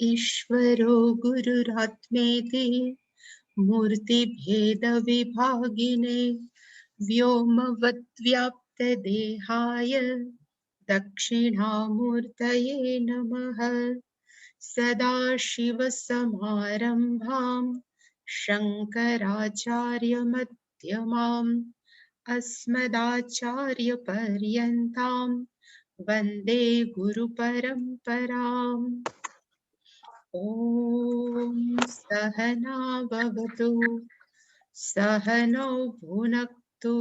ईश्वरो गुरुरात्मेति मूर्तिभेदविभागिने व्योमवद्व्याप्तदेहाय दक्षिणामूर्तये नमः। सदाशिवसमारम्भाम् शङ्कराचार्यमध्यमाम् अस्मदाचार्यपर्यन्ताम् वन्दे गुरुपरम्पराम्। ॐ सहना भवतु सहनौ भुनक्तु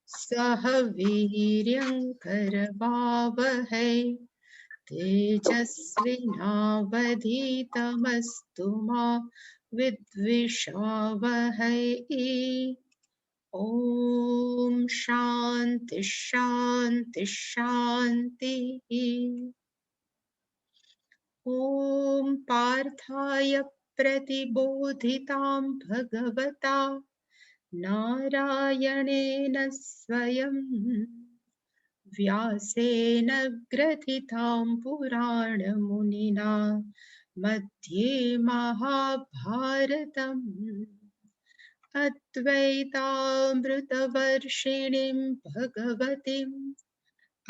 सह वीर्यङ्करवावहै तेजस्विनावधीतमस्तु मा विद्विषावहै। ॐ शान्ति शान्ति शान्तिः। ॐ पार्थाय प्रतिबोधितां भगवता नारायणेन स्वयं व्यासेन ग्रथितां पुराणमुनिना मध्ये महाभारतम् अद्वैतामृतवर्षिणीं भगवतीम्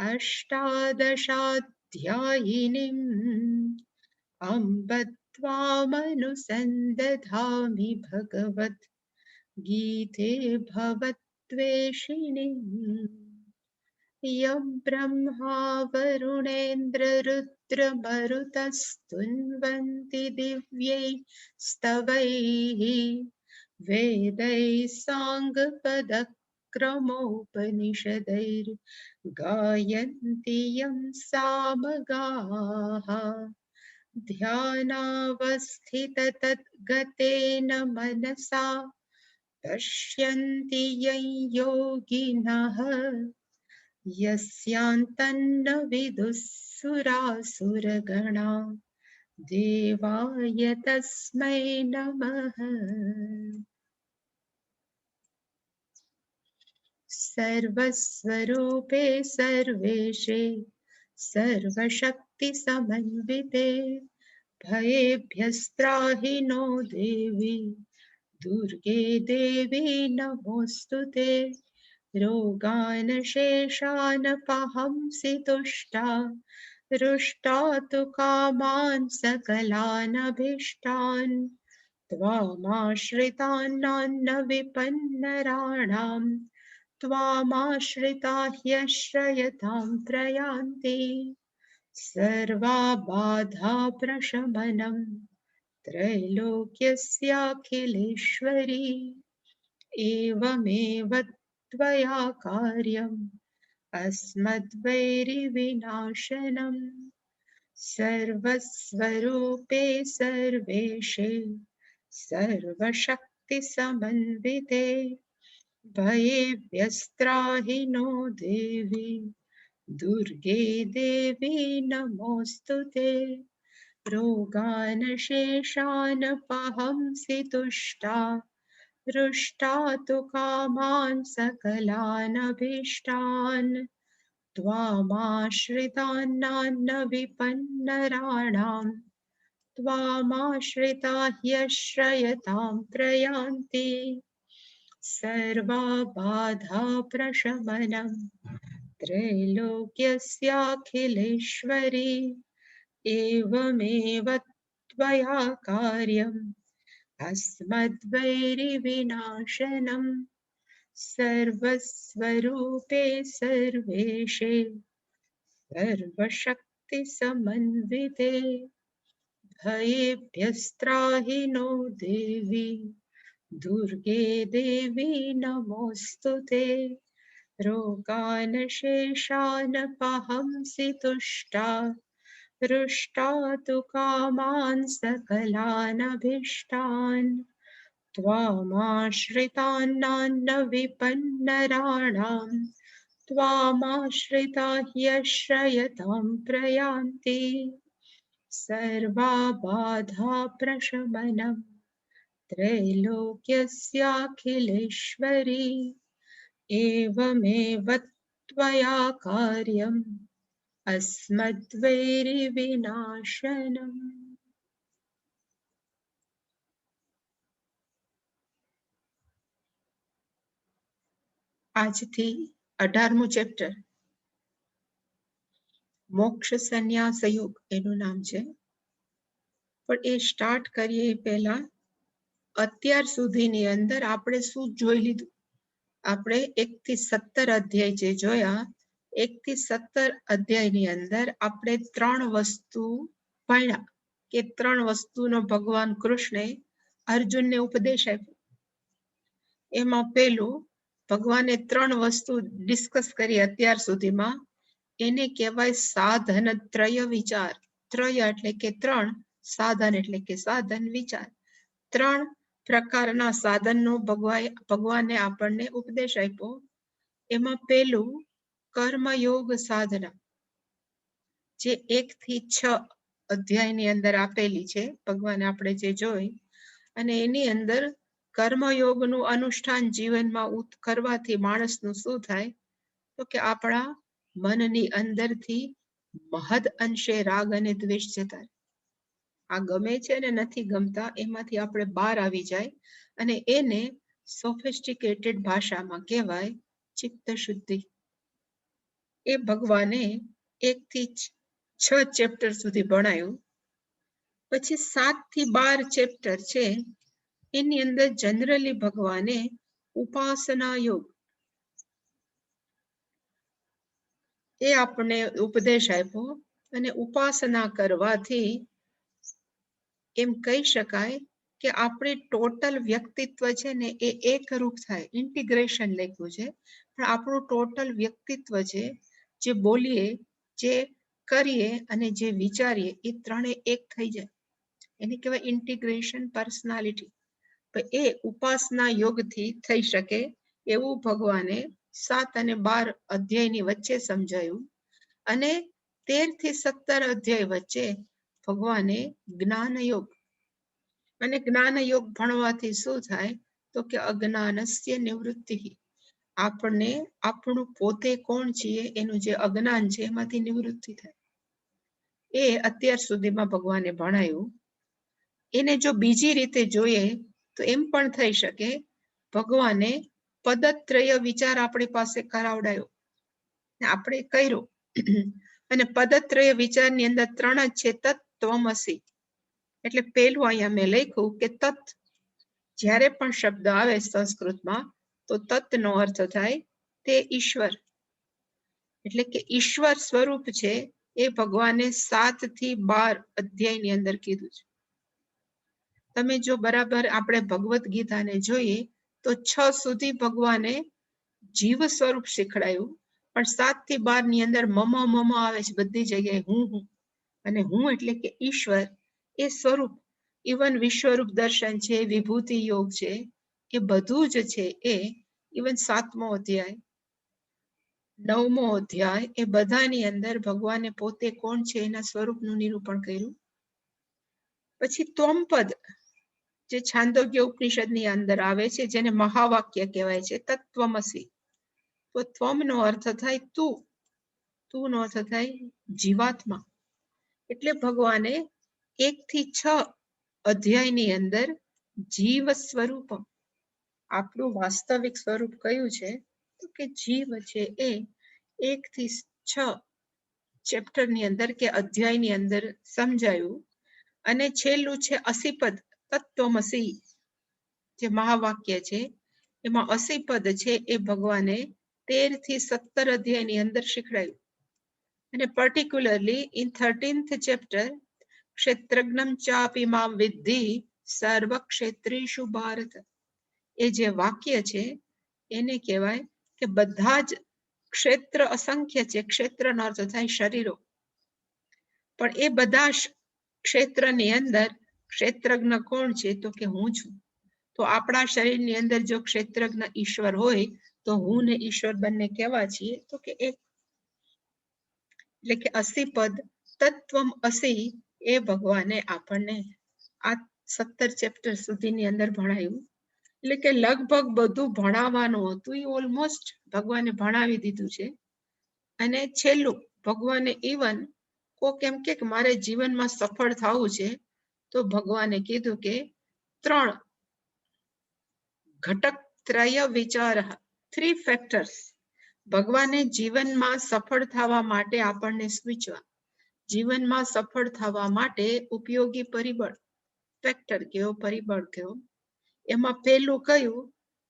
अष्टादशाध्यायिनीम् अम्ब त्वामनुसन्दधामि भगवत् गीते भवत्वेषिणीम्। यं ब्रह्मा वरुणेन्द्ररुद्रमरुतस्तुन्वन्ति दिव्यै स्तवैः वेदैः साङ्गपदक्रमोपनिषदैर्गायन्ति यं सामगाः। ध्यानावस्थिततद्गतेन मनसा पश्यन्ति यं योगिनः यस्यान्तन्न विदुःसुरासुरगणा देवाय तस्मै नमः। सर्वस्वरूपे सर्वेशे सर्वशक्तिसमन्विते भयेभ्यस्त्राहि नो देवी दुर्गे देवी नमोऽस्तुते। रोगान् शेषान् पहंसि तुष्टा रुष्टा तु कामान् सकलानभीष्टान् त्वामाश्रितान् विपन्नराणाम् त्वामाश्रिता ह्यश्रयतां प्रयान्ति। सर्वाबाधा प्रशमनं त्रैलोक्यस्याखिलेश्वरी एवमेव त्वया कार्यम् अस्मद्वैरिविनाशनम्। सर्वस्वरूपे सर्वेशे सर्वशक्तिसमन्विते भयेभ्यस्त्राहि नो देवी दुर्गे देवी नमोऽस्तुते। रोगान् शेषान् पहंसि तुष्टा रुष्टा तु कामान् सकलानभीष्टान् त्वामाश्रितान् विपन्नराणाम् त्वामाश्रिता ह्यश्रयतां प्रयान्ति। सर्वाबाधा प्रशमनं त्रैलोक्यस्याखिलेश्वरी एवमेव त्वया कार्यम् अस्मद्वैरिविनाशनम्। सर्वस्वरूपे सर्वेशे सर्वशक्तिसमन्विते भयेभ्यस्त्राहि नो देवी दुर्गे देवी नमोऽस्तुते। रोगान् शेषान् पहंसि तुष्टा रुष्टा तु कामान् सकलानभीष्टान् त्वामाश्रितान् विपन्नराणाम् त्वामाश्रिता ह्यश्रयतां प्रयान्ति। सर्वाबाधा प्रशमनं त्रैलोक्यस्याखिलेश्वरी एवमेव त्वया कार्यम् अस्मद्वैरिविनाशनम्। આજથી 18મું ચેપ્ટર મોક્ષ સંન્યાસ યુગ એનું નામ છે. પણ એ સ્ટાર્ટ કરીએ એ પહેલા અત્યાર સુધીની અંદર આપણે શું જોઈ લીધું? આપણે 1 થી 17 અધ્યાય જે જોયા, 1 થી 17 અધ્યાયની અંદર આપણે 3 વસ્તુ ભણ્યા કે 3 વસ્તુનો ભગવાન કૃષ્ણે અર્જુનને ઉપદેશ આપ્યો. એમાં પહેલું ભગવાને 3 વસ્તુ ડિસ્કસ કરી અત્યાર સુધીમાં, એને કહેવાય સાધન ત્રય વિચાર. ત્રય એટલે કે 3, સાધન એટલે કે સાધન, વિચાર. 3 પ્રકારના સાધનનો ભગવાને આપણને ઉપદેશ આપ્યો. એમાં પહેલું કર્મયોગ સાધના, જે 1 થી 6 અધ્યાયની અંદર આપેલી છે, ભગવાને આપણે જે જોઈ. અને એની અંદર કર્મયોગનું અનુષ્ઠાન જીવનમાં કરવાથી માણસનું શું થાય? તો કે આપણા મનની અંદરથી મહદ અંશે રાગ અને દ્વેષ જતા રહે. આ ગમે છે ને નથી ગમતા એમાંથી આપણે બહાર આવી જાય, અને એને સોફિસ્ટિકેટેડ ભાષામાં કહેવાય ચિત્ત શુદ્ધિ. એ ભગવાને 1 થી 6 ચેપ્ટર સુધી ભણાયું. પછી 7 થી 12 ચેપ્ટર છે, એની અંદર જનરલી ભગવાને ઉપાસના યોગ એ આપણને ઉપદેશ આપ્યો. અને ઉપાસના કરવાથી એમ કહી શકાય કે આપણે ટોટલ વ્યક્તિત્વ છે ને એ એકરૂપ થાય. ઇન્ટિગ્રેશન લખ્યું છે, પણ આપણું ટોટલ વ્યક્તિત્વ છે, જે બોલીએ, જે કરીએ અને જે વિચારીએ, એ ત્રણે એક થઈ જાય. એને કહેવાય ઇન્ટિગ્રેશન પર્સનાલિટી. એ ઉપાસના યોગથી થઈ શકે એવું ભગવાને 7 અને 12 અધ્યાયની વચ્ચે સમજાયું. અને 13 થી 17 અધ્યાય વચ્ચે ભગવાને જ્ઞાન યોગ. અને જ્ઞાન યોગ ભણવાથી શું થાય? તો કે અજ્ઞાનસ્ય નિવૃત્તિ. આપણને આપણું પોતે કોણ છીએ એનું જે અજ્ઞાન છે એમાંથી નિવૃત્તિ થાય. એ અત્યાર સુધીમાં ભગવાને ભણાયું. એને જો બીજી રીતે જોઈએ તો એમ પણ થઈ શકે, ભગવાને પદત્રય વિચાર આપણી પાસે કરાવડાયો, આપણે કર્યો. અને પદત્રય વિચારની અંદર 3 જ છે, તત્વમસી. એટલે પેલું અહીંયા મેં લખ્યું કે તત્. જ્યારે પણ શબ્દ આવે સંસ્કૃતમાં તો તત્નો અર્થ થાય તે ઈશ્વર. એટલે કે ઈશ્વર સ્વરૂપ છે એ ભગવાને 7 થી 12 અધ્યાયની અંદર કીધું છે. તમે જો બરાબર આપણે ભગવદ્ ગીતાને જોઈએ તો 6 સુધી ભગવાને જીવ સ્વરૂપ શીખડાયું, પણ 7 થી 12 ની અંદર મમ આવે છે બધી જગ્યાએ, હું. અને હું એટલે કે ઈશ્વર, એ સ્વરૂપ. ઇવન વિશ્વરૂપ દર્શન છે, વિભૂતિ યોગ છે, એ બધું જ છે. એ ઇવન 7મો અધ્યાય, 9મો અધ્યાય, એ બધાની અંદર ભગવાને પોતે કોણ છે એના સ્વરૂપનું નિરૂપણ કર્યું. પછી ત્વમપદ, જે છાંદોગ્ય ઉપનિષદની અંદર આવે છે, જેને મહાવાક્ય કહેવાય છે, તત્વમસી. તો ત્વમનો અર્થ થાય તું, તુંનો અર્થ થાય જીવાત્મા. એટલે ભગવાને 1 થી 6 અધ્યાયની અંદર જીવ સ્વરૂપ, આપણું વાસ્તવિક સ્વરૂપ કયું છે? તો કે જીવ છે. એ 1 થી 6 ચેપ્ટરની અંદર કે અધ્યાયની અંદર સમજાયું. અને છેલ્લું છે અસીપદ, તત્વમસી, જે મહાવાક્ય છે, એમાં અસીપદ છે એ ભગવાને 13 થી 17 અધ્યાયની અંદર શીખડાયું. અને પર્ટિક્યુલરલી ઇન 13th ચેપ્ટર, ક્ષેત્રજ્ઞમ ચાપી મામ વિદ્ધિ સર્વ ક્ષેત્રેષુ ભારત, એ જે વાક્ય છે એને કહેવાય કે બધા જ ક્ષેત્ર અસંખ્ય છે. ક્ષેત્રનો અર્થ થાય શરીરો, પણ એ બધા ક્ષેત્રની અંદર ક્ષેત્રજ્ઞ કોણ છે? તો કે હું છું. તો આપણા શરીરની અંદર જો ક્ષેત્રજ્ઞ ઈશ્વર હોય તો હું ને ઈશ્વર બંને કેવા છીએ? તો કે એક. એટલે કે અસીપદ, તત્વમ અસી, એ ભગવાને આપણને આ 17 ચેપ્ટર સુધીની અંદર ભણાયું. એટલે કે લગભગ બધું ભણાવવાનું હતું એ ઓલમોસ્ટ ભગવાને ભણાવી દીધું છે. અને છેલ્લું ભગવાને ઇવન કોક એમ કે મારે જીવનમાં સફળ થવું છે, તો ભગવાને કીધું કે 3 ઘટક ત્રય વિચાર, 3 ફેક્ટર્સ ભગવાને જીવનમાં સફળ થવા માટે આપણને સૂચવા, જીવનમાં સફળ થવા માટે ઉપયોગી પરિબળ, ફેક્ટર કયો પરિબળ કયો, એમાં પહેલું કયું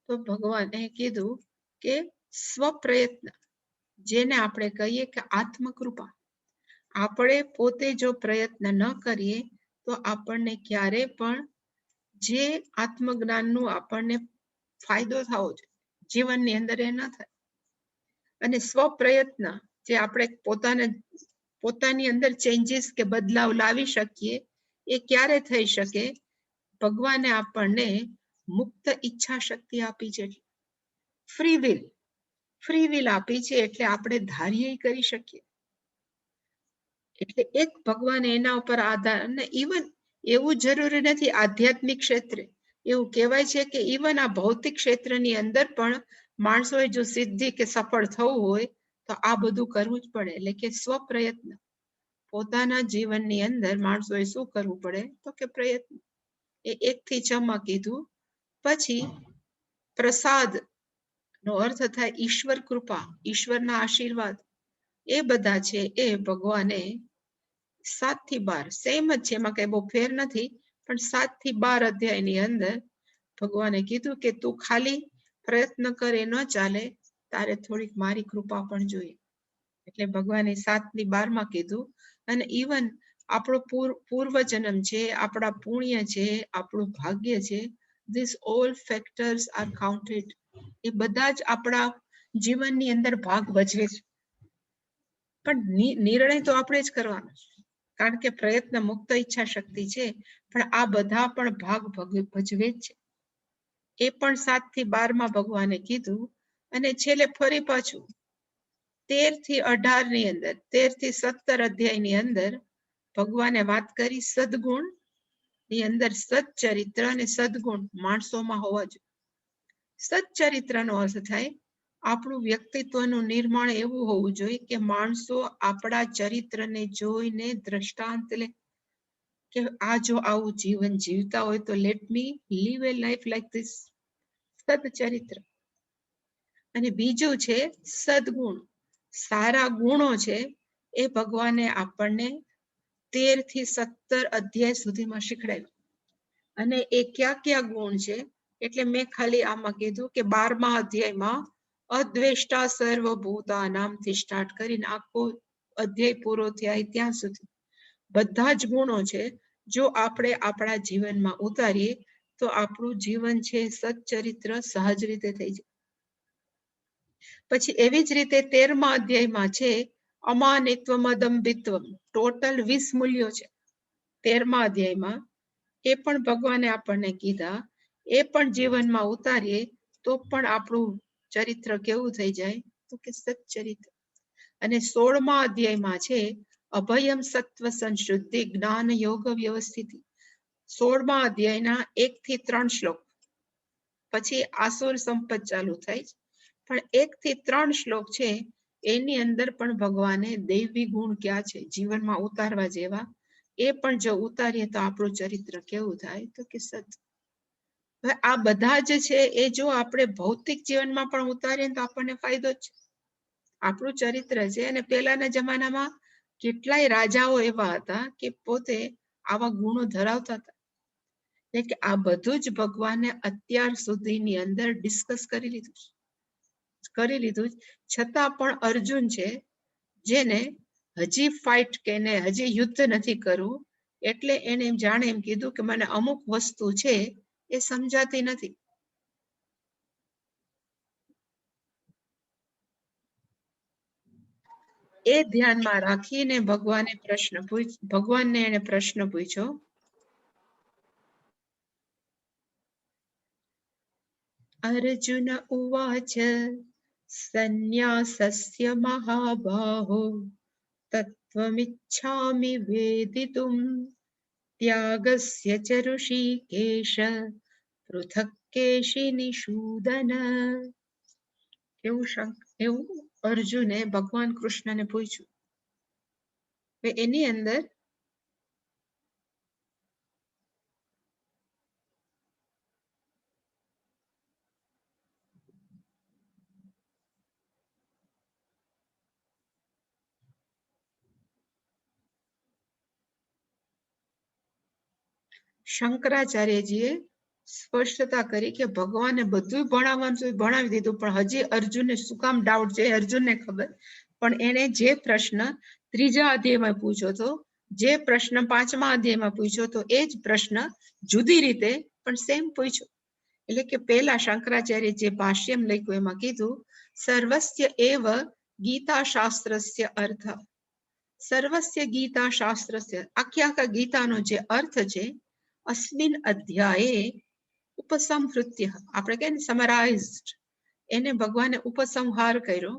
તો ભગવાને કીધું કે સ્વપ્રયત્ન, જેને આપણે કહીએ કે આત્મકૃપા. આપણે પોતે જો પ્રયત્ન ન કરીએ તો આપણને ક્યારે પણ જે આત્મજ્ઞાનનું આપણને ફાયદો થવો જોઈએ જીવનની અંદર એ ન થાય. અને સ્વપ્રયત્ન જે આપણે પોતાની અંદર ચેન્જીસ કે બદલાવ લાવી શકીએ એ ક્યારે થઈ શકે? ભગવાને આપણને મુક્ત ઈચ્છા શક્તિ આપી છે, ફ્રી વિલ આપી છે, એટલે આપણે ધાર્ય કરી શકીએ. એટલે એક ભગવાન એના ઉપર આધાર, અને ઇવન એવું જરૂરી નથી આધ્યાત્મિક ક્ષેત્રે, એવું કહેવાય છે કે ઇવન આ ભૌતિક ક્ષેત્રની અંદર પણ માણસોએ જો સિદ્ધિ કે સફળ થવું હોય તો આ બધું કરવું જ પડે. એટલે કે સ્વપ્રયત્ન, પોતાના જીવનની અંદર માણસોએ શું કરવું પડે તો કે પ્રયત્ન. એ 1 થી 6 માં કીધું. પછી પ્રસાદ નો અર્થ થાય ઈશ્વર કૃપા, ઈશ્વરના આશીર્વાદ, એ બધા છે એ ભગવાને 7 થી 12 સેમ જ છે, એમાં કઈ બહુ ફેર નથી, પણ 7 થી 12 અધ્યાયની અંદર ભગવાને કીધું કે તું ખાલી પ્રયત્ન કરે ન ચાલે, તારે થોડીક મારી કૃપા પણ જોઈએ. એટલે ભગવાને 7 થી 12 માં કીધું. અને ઇવન આપણો પૂર્વજન્મ છે, આપણા પુણ્ય છે, આપણું ભાગ્ય છે, this all factors are counted. એ બધા જ આપણા જીવનની અંદર ભાગ ભજવે છે, પણ નિર્ણય તો આપણે જ કરવાનો છે, કારણ કે પ્રયત્ન મુક્ત ઈચ્છા શક્તિ છે, પણ આ બધા પણ ભાગ ભજવે જ છે. એ પણ 7 થી 12 માં ભગવાને કીધું. અને છેલ્લે ફરી પાછું 13 થી 18 ની અંદર, 13 થી 17 અધ્યાયની અંદર ભગવાને વાત કરી સદગુણ ની અંદર, સદચરિત્ર અને સદગુણ માણસોમાં હોવા જોઈએ. સદચરિત્રનો અર્થ થાય આપણું વ્યક્તિત્વનું નિર્માણ એવું હોવું જોઈએ કે માણસો આપણા ચરિત્રને જોઈને દ્રષ્ટાંત લે કે આ જો આવું જીવન જીવતા હોય તો let me live a life like this. સદચરિત્ર. અને બીજું છે સદગુણ, સારા ગુણો છે, એ ભગવાને આપણને 13 થી 17 અધ્યાય સુધીમાં શીખડાવ્યું. અને એ કયા કયા ગુણ છે? એટલે મેં ખાલી આમાં કીધું કે 12મા અધ્યાયમાં અદ્વેષ્ટા સર્વભૂતાનામથી સ્ટાર્ટ કરીને આખો અધ્યાય પૂરો થાય ત્યાં સુધી બધા જ ગુણો છે, જો આપણે આપણા જીવનમાં ઉતારીએ તો આપણું જીવન છે સચ્ચરિત્ર સહજ રીતે થઈ જાય. પછી એવી જ રીતે 13મા અધ્યાયમાં છે અમાનિત્વમ અદંભિત્વમ, ટોટલ 20 મૂલ્યો છે 13મા અધ્યાયમાં. એ પણ ભગવાને આપણને કીધા, એ પણ જીવનમાં ઉતારીએ તો પણ આપણું ચરિત્ર કેવું થઈ જાય તો કે સચ્ચરિત્ર. અને 16મા અધ્યાયમાં છે અભયમ સત્વ સંશુદ્ધિ જ્ઞાન યોગ વ્યવસ્થિતિ. 16મા અધ્યાયના 1 થી 3 શ્લોક, પછી આસુર સંપત ચાલુ થાય, પણ 1 થી 3 શ્લોક છે એની અંદર પણ ભગવાને દૈવી ગુણ ક્યાં છે જીવનમાં ઉતારવા જેવા, એ પણ જો ઉતારીએ તો આપણું ચરિત્ર કેવું થાય તો કે સત. હવે આ બધા જ છે એ જો આપણે ભૌતિક જીવનમાં પણ ઉતારીએ તો આપણને ફાયદો જ છે. આપણું ચરિત્ર છે. અને પહેલાના જમાનામાં કેટલાય રાજાઓ એવા હતા કે પોતે આવા ગુણો ધરાવતા હતા. એટલે કે આ બધું જ ભગવાને અત્યાર સુધીની અંદર ડિસ્કસ કરી લીધું, છતાં પણ અર્જુન છે જેને હજી ફાઇટ કે હજી યુદ્ધ નથી કરવું, એટલે એને જાણે એમ કીધું કે મને અમુક વસ્તુ છે એ સમજાતી નથી. એ ધ્યાનમાં રાખીને ભગવાનને એને પ્રશ્ન પૂછ્યો. અર્જુન ઉવાચ સંન્યાસસ્ય મહાબાહો તત્વમિચ્છામિ વેદિતુમ ત્યાગસ્ય ચ ઋષિકેશ પૃથક કેશિનિષૂદન. એવું અર્જુને ભગવાન કૃષ્ણને પૂછ્યું. એની અંદર શંકરાચાર્યજીએ સ્પષ્ટતા કરી કે ભગવાને બધું ભણાવવાનું છે ભણાવી દીધું, પણ હજી અર્જુનને શું કામ ડાઉટ છે અર્જુનને ખબર. પણ એને જે પ્રશ્ન ત્રીજા અધ્યાયમાં પૂછ્યો હતો, જે પ્રશ્ન પાંચમા અધ્યાયમાં પૂછ્યો હતો, એ જ પ્રશ્ન જુદી રીતે પણ સેમ પૂછ્યો. એટલે કે પહેલા શંકરાચાર્ય જે ભાષ્યમ લખ્યું એમાં કીધું સર્વસ્ય એવ ગીતા શાસ્ત્રસ્ય અર્થ. સર્વસ્ય ગીતા શાસ્ત્રસ્ય, આખા ગીતાનો જે અર્થ છે, અસ્મિન અધ્યાયે ઉપસંહૃત્ય, આપણે કહીએ ને સમરાઇઝડ, એને ભગવાને ઉપસંહાર કર્યો.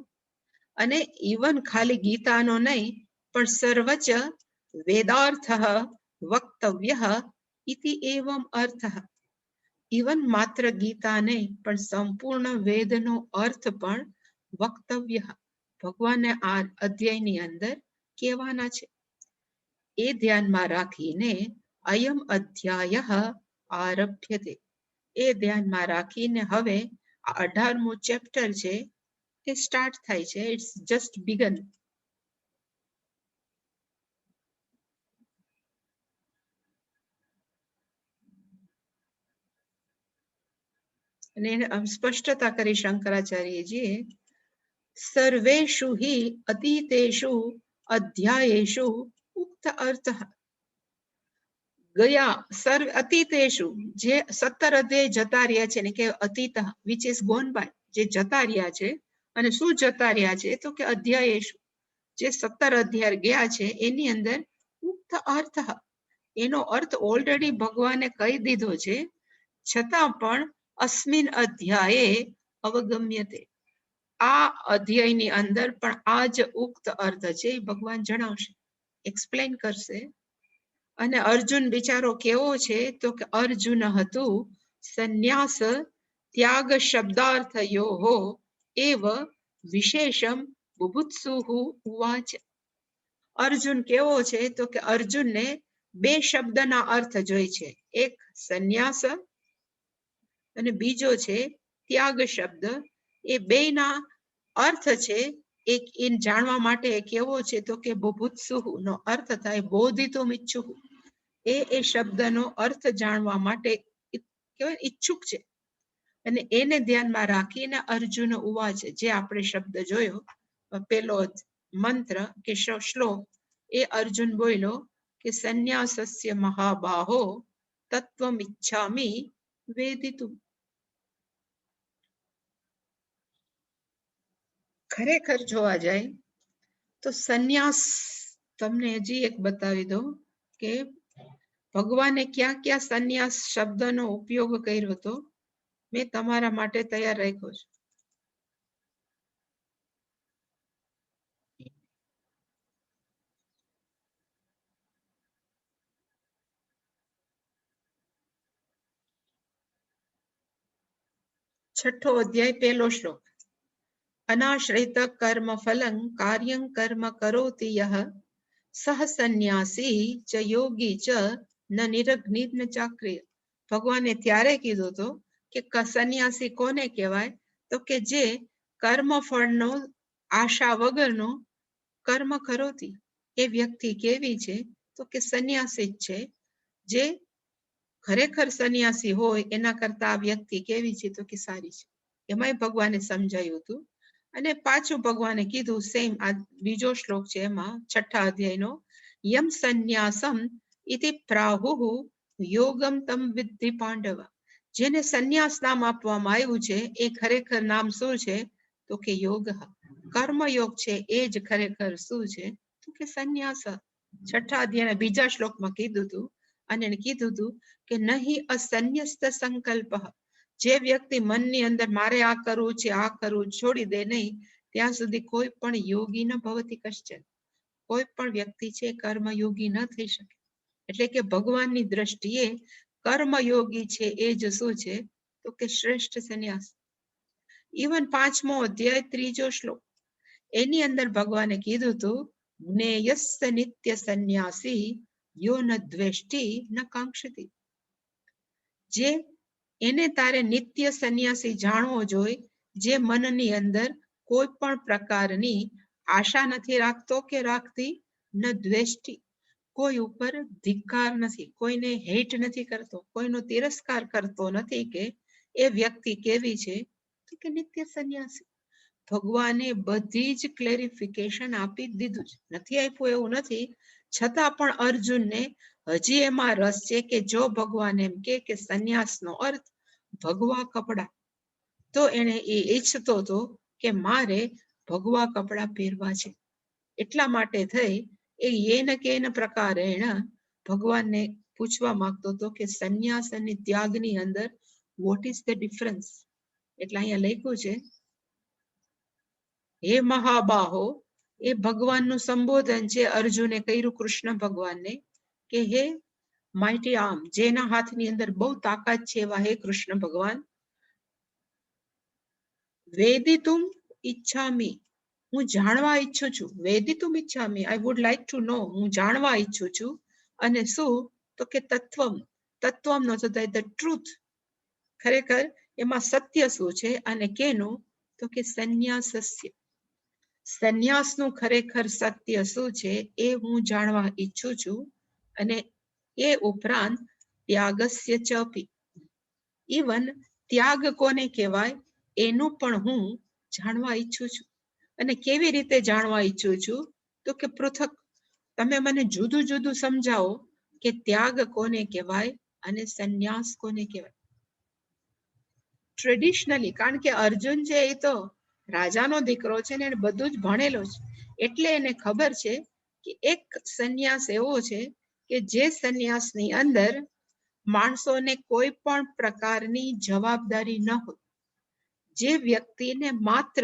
અને ઇવન ખાલી ગીતાનો નહીં પણ સર્વચ વેદાર્થ વક્તવ્ય ઇતિ એવમ અર્થ. ઇવન માત્ર ગીતા નહીં પણ સંપૂર્ણ વેદનો અર્થ પણ વક્તવ્ય ભગવાને આ અધ્યાયની અંદર કહેવાના છે. એ ધ્યાનમાં રાખીને અયમ અધ્યાય આરભ્યતે, એ ધ્યાનમાં રાખીને હવે આ 18મું ચેપ્ટર છે એ સ્ટાર્ટ થાય છે. It's just began. અને એને સ્પષ્ટતા કરી શંકરાચાર્યજીએ, સર્વેષુ હિ અતીતેષુ અધ્યાયેષુ ઉક્ત અર્થ. ગયા સર્વ અતીતેષુ, જે 17 અધ્યાય જતા રહ્યા છે ને કે અતીત વિચ ઇઝ ગોન બાય, જે જતા રહ્યા છે. અને શું જતા રહ્યા છે તો કે અધ્યાયેષુ, જે 17 અધ્યાય ગયા છે એની અંદર ઉક્ત અર્થ, એનો અર્થ ઓલરેડી ભગવાને કહી દીધો છે, છતાં પણ અસ્મિન અધ્યાયે અવગમ્યતે, આ અધ્યાયની અંદર પણ આ જ ઉક્ત અર્થ છે એ ભગવાન જણાવશે, એક્સપ્લેન કરશે. અને અર્જુન બિચારો કેવો છે તો કે અર્જુન હતું સંન્યાસ ત્યાગ શબ્દાર્થયો એવ વિશેષમ બુભુત્સુહુ ઉવાચ. અર્જુન કેવો છે તો કે અર્જુનને બે શબ્દના અર્થ જોઈ છે, એક સંન્યાસ અને બીજો છે ત્યાગ શબ્દ. એ બેના અર્થ છે એક એ જાણવા માટે કેવો છે તો કે બુભુત્સુહુ નો અર્થ થાય બોધિતુમ ઇચ્છુઃ, એ શબ્દનો અર્થ જાણવા માટે કહેવાય ઈચ્છુક છે. અને એને ધ્યાનમાં રાખીને અર્જુન ઉવાચ, જે આપણે શબ્દ જોયો પેલો મંત્ર કે શ્લોક, એ અર્જુન બોલ્યો કે સંન્યાસસ્ય મહાબાહો તત્વમિચ્છામિ વેદિતુમ. ખરેખર જોવા જાય તો સંન્યાસ, તમને હજી એક બતાવી દો કે ભગવાને ક્યાં ક્યાં સંન્યાસ શબ્દનો ઉપયોગ કર્યો હતો, મેં તમારા માટે તૈયાર રાખ્યો છે. છઠ્ઠો અધ્યાય પહેલો શ્લોક, અનાશ્રિત કર્મ ફલં કાર્યં કર્મ કરોતિ યહ સહ સંન્યાસી ચ યોગી ચ ન નિરગ્નિ ન ચાક્રિય. ભગવાને ત્યારે કીધું હતો કે સંન્યાસી કોને કહેવાય તો કે જે કર્મફળનો આશા વગરનો કર્મ કરોતી, એ વ્યક્તિ કેવી છે તો કે સંન્યાસી જ છે. જે ખરેખર સંન્યાસી હોય એના કરતા આ વ્યક્તિ કેવી છે તો કે સારી છે. એમાંય ભગવાને સમજાયું હતું. અને પાછું ભગવાને કીધું સેમ, આ બીજો શ્લોક છે એમાં છઠ્ઠા અધ્યાયનો, યમ સંન્યાસમ ઇતિ પ્રાહુઃ યોગમ તમ વિદ્ધિ પાંડવ. જેને સંન્યાસ નામ આપવામાં આવ્યું છે એ ખરેખર નામ શું છે તો કે યોગ, કર્મયોગ છે. એ જ ખરેખર શું છે તો કે સંન્યાસ. છઠ્ઠા અધ્યાયના બીજા શ્લોકમાં કીધું હતું. અને એને કીધું હતું કે નહીં અસન્યસ્ત સંકલ્પ, જે વ્યક્તિ મનની અંદર મારે આ કરવું છે આ કરવું છોડી દે નહીં, ત્યાં સુધી કોઈ પણ યોગી ન ભવતી કશ્ચન, કોઈ પણ વ્યક્તિ છે કર્મયોગી ન થઈ શકે. એટલે કે ભગવાનની દ્રષ્ટિએ કર્મયોગી છે એ જ શું છે તો કે શ્રેષ્ઠ સંન્યાસ. ઇવન 5મો અધ્યાય 3જો શ્લોક, એની અંદર ભગવાને કીધું હતું જ્ઞેયસ્ય નિત્ય સંન્યાસી યો ન દ્વેષ્ટિ ન કાંક્ષતિ. જે એને તારે નિત્ય સંન્યાસી જાણવો જોઈએ, જે મનની અંદર કોઈ પણ પ્રકારની આશા નથી રાખતો કે રાખતી, ન દ્વેષ્ટિ, કોઈ ઉપર ધિક્કાર નથી, કોઈને હેટ નથી કરતો, કોઈનો તિરસ્કાર કરતો નથી કે એ વ્યક્તિ કેવી છે, તો કે નિત્ય સંન્યાસી. ભગવાને બધી જ ક્લેરિફિકેશન આપી દીધું છે, નથી આપ્યું એવું નથી, છતાં પણ અર્જુનને હજી એમાં રસ છે કે જો ભગવાન એમ કે સંન્યાસનો અર્થ ભગવા કપડા, તો એને એ ઈચ્છતો હતો કે મારે ભગવા કપડા પહેરવા છે. એટલા માટે થઈ એ યેન કેન પ્રકારેણ ભગવાનને પૂછવા માંગતો હતો કે સંન્યાસ અને ત્યાગની અંદર વોટ ઇઝ ધ ડિફરન્સ. એટલે અહીંયા લખ્યું છે, હે મહાબાહો, એ ભગવાનનું સંબોધન છે અર્જુને કર્યું કૃષ્ણ ભગવાનને કે હે માઇટી આર્મ, જેના હાથની અંદર બહુ તાકાત છે એવા હે કૃષ્ણ ભગવાન, વેદિતુમ ઈચ્છામી, હું જાણવા ઈચ્છું છું. વેદિતુમ ઈચ્છામી, આઈ વુડ લાઈક ટુ નો, હું જાણવા ઈચ્છું છું. અને શું, તો કે તત્વમ, તત્વમનો તો ધ ટ્રુથ, ખરેખર એમાં સત્ય શું છે અને કેનું, તો કે સંન્યાસસ્ય, સંન્યાસનું ખરેખર સત્ય શું છે એ હું જાણવા ઈચ્છું છું. અને એ ઉપરાંત ત્યાગસ્ય ચપી, ઇવન ત્યાગ કોને કહેવાય એનું પણ હું જાણવા ઈચ્છું છું. અને કેવી રીતે જાણવા ઈચ્છું છું, તો કે પૃથક, તમે મને જુદું જુદું સમજાવો કે ત્યાગ કોને કહેવાય અને સંન્યાસ કોને કહેવાય. ટ્રેડિશનલી, કારણ કે અર્જુન છે એ તો રાજાનો દીકરો છે ને એને બધું જ ભણેલો છે, એટલે એને ખબર છે કે એક સંન્યાસ એવો છે કે જે સંન્યાસની અંદર માણસોને કોઈ પણ પ્રકારની જવાબદારી ન હોય, જે વ્યક્તિને માત્ર